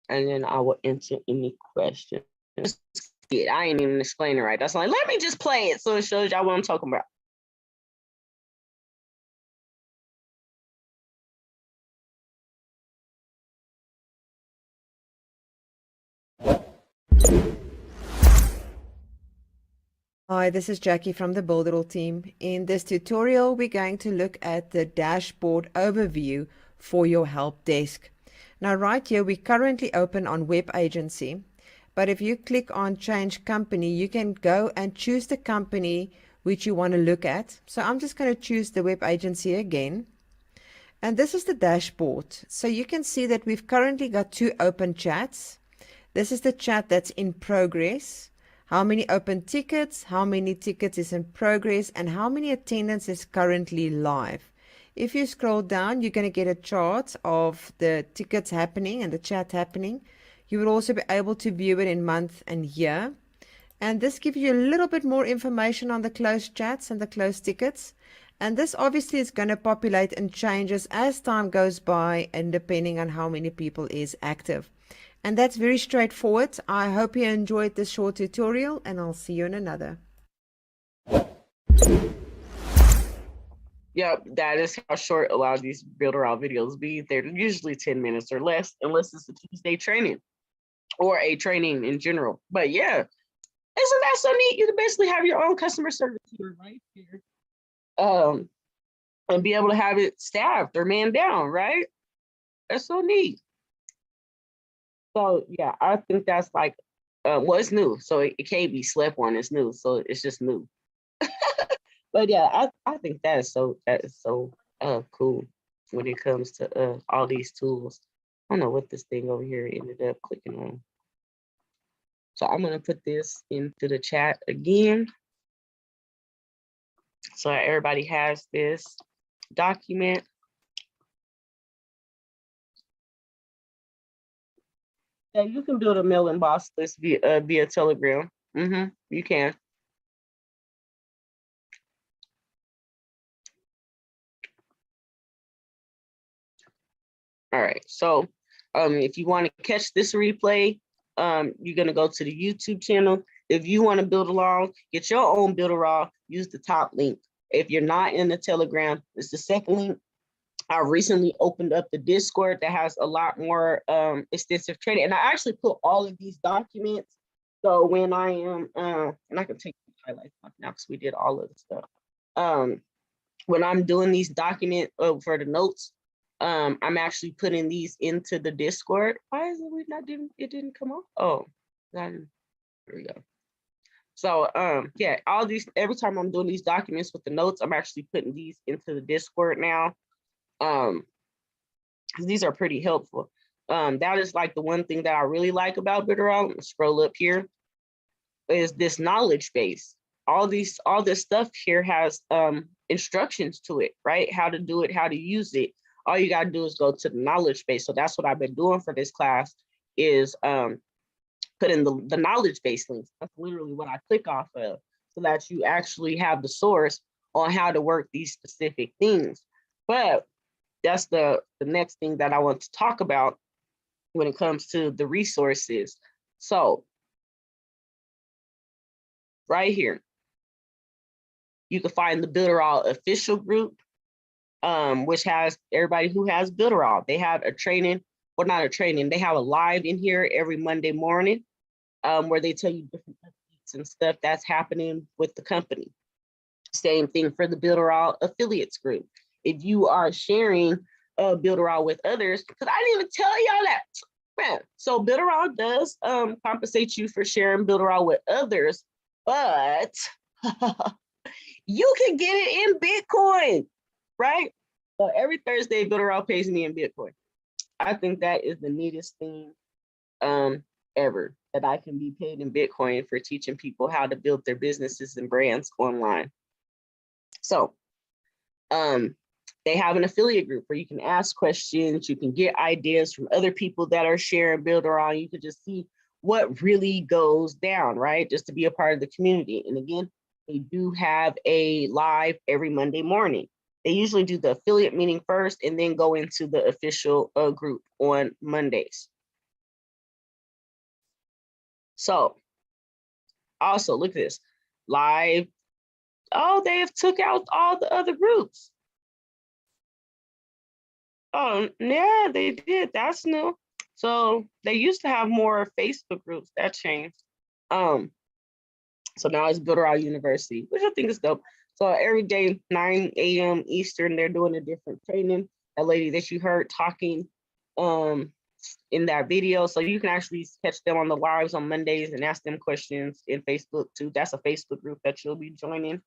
and then I will answer any questions. I ain't even explaining right. That's like, let me just play it so it shows y'all what I'm talking about. Hi, this is Jackie from the Builderall team. In this tutorial, we're going to look at the dashboard overview for your help desk. Now, right here, we're currently open on Web Agency, but if you click on Change Company, you can go and choose the company which you want to look at. So I'm just going to choose the Web Agency again. And this is the dashboard. So you can see that we've currently got 2 open chats. This is the chat that's in progress. How many open tickets, how many tickets is in progress, and how many attendance is currently live. If you scroll down, you're going to get a chart of the tickets happening and the chat happening. You will also be able to view it in month and year. And this gives you a little bit more information on the closed chats and the closed tickets. And this obviously is going to populate and changes as time goes by and depending on how many people is active. And that's very straightforward. I hope you enjoyed this short tutorial and I'll see you in another. Yep, that is how short a lot of these Builderall videos be. They're usually 10 minutes or less, unless it's a Tuesday training or a training in general. But yeah, isn't that so neat? You can basically have your own customer service here, right here. And be able to have it staffed or manned down, right? That's so neat. So yeah, I think that's like, what's new. So it can't be slept on, it's new. So it's just new. But yeah, I think that is so cool when it comes to all these tools. I don't know what this thing over here ended up clicking on. So I'm gonna put this into the chat again. So everybody has this document. Yeah, you can build a mailing box list via Telegram. You can. All right, so if you want to catch this replay, you're gonna go to the YouTube channel. If you want to build along, get your own Builderall, use the top link. If you're not in the Telegram, it's the second link. I recently opened up the Discord that has a lot more extensive training. And I actually put all of these documents. So when I am, and I can take the highlights off now because we did all of the stuff. When I'm doing these documents for the notes, I'm actually putting these into the Discord. Why is it it didn't come off? Oh, here we go. So yeah, all these, every time I'm doing these documents with the notes, I'm actually putting these into the Discord now. These are pretty helpful. That is like the one thing that I really like about Builderall. Scroll up here, is this knowledge base. All this stuff here has instructions to it, right? How to do it, how to use it. All you gotta do is go to the knowledge base. So that's what I've been doing for this class is put in the knowledge base links. That's literally what I click off of so that you actually have the source on how to work these specific things. But that's the next thing that I want to talk about when it comes to the resources. So right here, you can find the Builderall official group, which has everybody who has Builderall. They have a training, well, not a training, they have a live in here every Monday morning where they tell you different updates and stuff that's happening with the company. Same thing for the Builderall affiliates group. If you are sharing Builderall with others, because I didn't even tell y'all that. Man, so Builderall does compensate you for sharing Builderall with others, but you can get it in Bitcoin, right? So every Thursday, Builderall pays me in Bitcoin. I think that is the neatest thing ever, that I can be paid in Bitcoin for teaching people how to build their businesses and brands online. So they have an affiliate group where you can ask questions, you can get ideas from other people that are sharing Builderall. You can just see what really goes down, right? Just to be a part of the community. And again, they do have a live every Monday morning. They usually do the affiliate meeting first and then go into the official group on Mondays. So also look at this live. Oh, they have took out all the other groups. Oh, yeah, they did. That's new. So they used to have more Facebook groups. That changed. So now it's Builderall University, which I think is dope. So every day, 9 a.m. Eastern, they're doing a different training. That lady that you heard talking in that video. So you can actually catch them on the lives on Mondays and ask them questions in Facebook too. That's a Facebook group that you'll be joining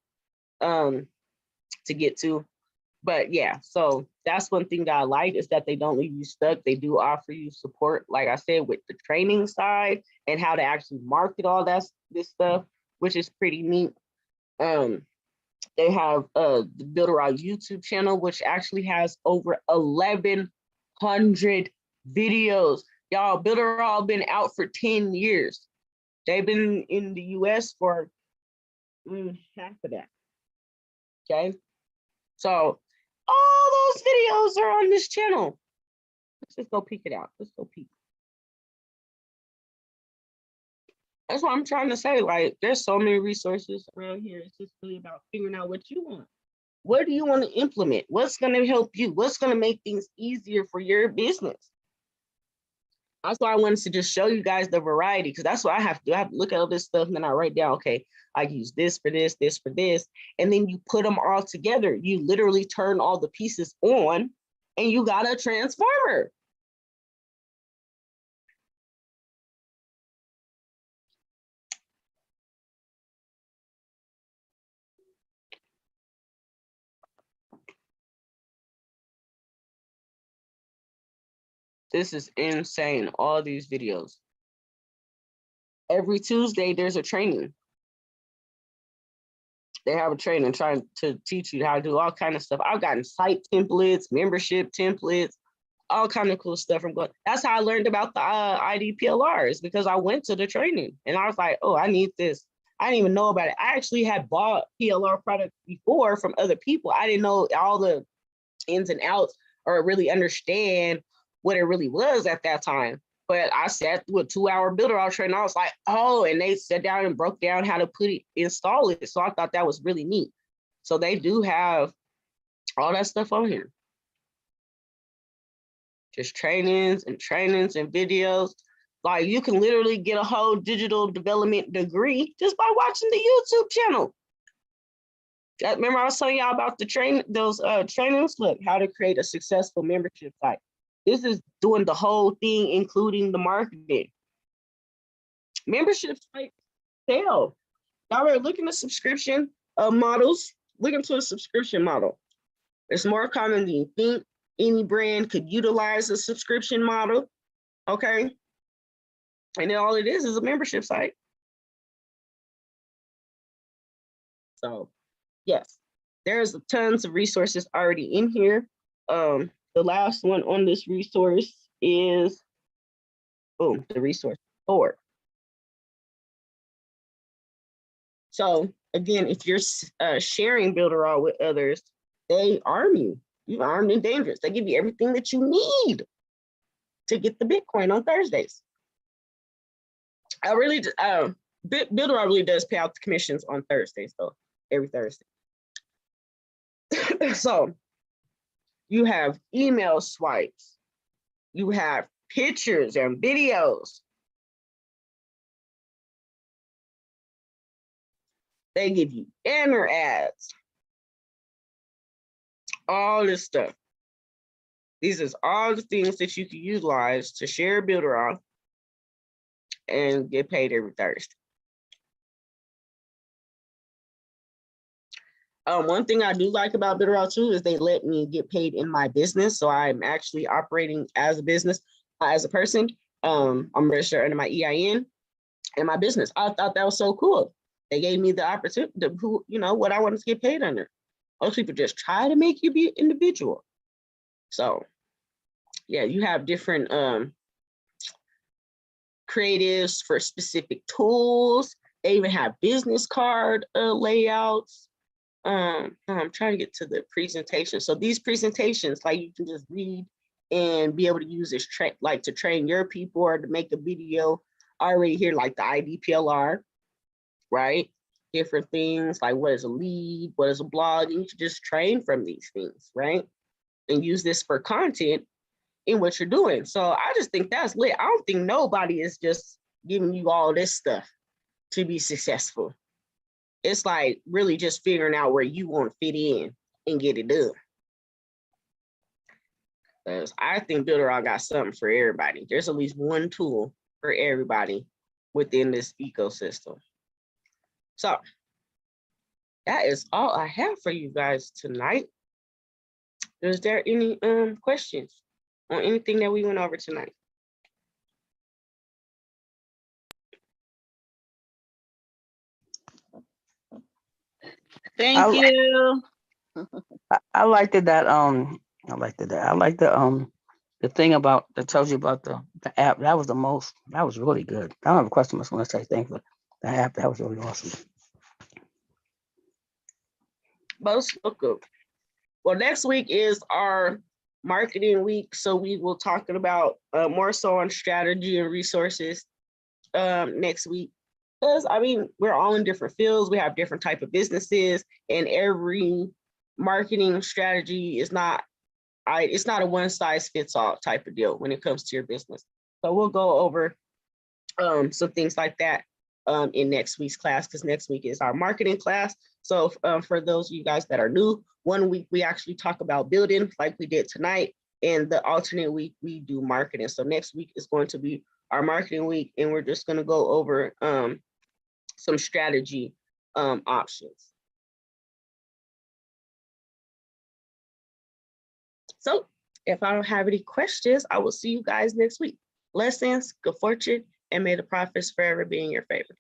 to get to. But yeah, so that's one thing that I like is that they don't leave you stuck. They do offer you support, like I said, with the training side and how to actually market all this stuff, which is pretty neat. They have the Builderall YouTube channel, which actually has over 1,100 videos. Y'all, Builderall been out for 10 years. They've been in the US for half of that. Okay, so all those videos are on this channel. Let's just go peek it out. Let's go peek. That's what I'm trying to say. Like, there's so many resources around here. It's just really about figuring out what you want. What do you want to implement? What's going to help you? What's going to make things easier for your business? That's why I wanted to just show you guys the variety, because that's what I have to do. I have to look at all this stuff and then I write down, okay, I use this for this, this for this. And then you put them all together. You literally turn all the pieces on and you got a transformer. This is insane, all these videos. Every Tuesday, there's a training. They have a training trying to teach you how to do all kind of stuff. I've gotten site templates, membership templates, all kind of cool stuff from going. That's how I learned about the IDPLRs, because I went to the training and I was like, oh, I need this. I didn't even know about it. I actually had bought PLR products before from other people. I didn't know all the ins and outs or really understand what it really was at that time. But I sat through a 2-hour Builderall training. I was like, oh, and they sat down and broke down how to install it. So I thought that was really neat. So they do have all that stuff on here. Just trainings and videos. Like, you can literally get a whole digital development degree just by watching the YouTube channel. Remember I was telling y'all about the those trainings? Look, how to create a successful membership site. This is doing the whole thing, including the marketing. Membership site sale. Y'all are looking at subscription models. Look into a subscription model. It's more common than you think. Any brand could utilize a subscription model. Okay. And then all it is a membership site. So, yes. there's tons of resources already in here. The last one on this resource is, boom, the resource board. So again, if you're sharing Builderall with others, they arm you. You're armed and dangerous. They give you everything that you need to get the Bitcoin on Thursdays. I really, Builderall really does pay out the commissions on Thursdays, though, every Thursday. So you have email swipes, you have pictures and videos. They give you banner ads, all this stuff. These is all the things that you can utilize to share Builderall and get paid every Thursday. One thing I do like about Builderall too is they let me get paid in my business. So I'm actually operating as a business, as a person. I'm registered under my EIN and my business. I thought that was so cool. They gave me the opportunity to, you know, what I wanted to get paid under. Most people just try to make you be an individual. So yeah, you have different creatives for specific tools. They even have business card layouts. I'm trying to get to the presentation. So these presentations, like you can just read and be able to use this like to train your people or to make a video already here, like the IDPLR, right? Different things like what is a lead, what is a blog, and you can just train from these things, right? And use this for content in what you're doing. So I just think that's lit. I don't think nobody is just giving you all this stuff to be successful. It's like really just figuring out where you want to fit in and get it done. Because I think Builderall got something for everybody. There's at least one tool for everybody within this ecosystem. So that is all I have for you guys tonight. Is there any questions on anything that we went over tonight? Thank you. I liked it that I liked it that I like the thing about that tells you about the app. That was really good. I don't have a question. I just want to say thanks for the app. That was really awesome. Most welcome. Well, next week is our marketing week, so we will talk about more so on strategy and resources next week. Because I mean, we're all in different fields. We have different type of businesses, and every marketing strategy is not it's not a one size fits all type of deal when it comes to your business. So we'll go over some things like that in next week's class, because next week is our marketing class. So for those of you guys that are new, 1 week we actually talk about building like we did tonight, and the alternate week we do marketing. So next week is going to be our marketing week, and we're just going to go over some strategy options. So if I don't have any questions, I will see you guys next week. Blessings, good fortune, and may the profits forever be in your favor.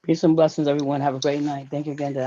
Peace and blessings, everyone. Have a great night. Thank you again, Dan.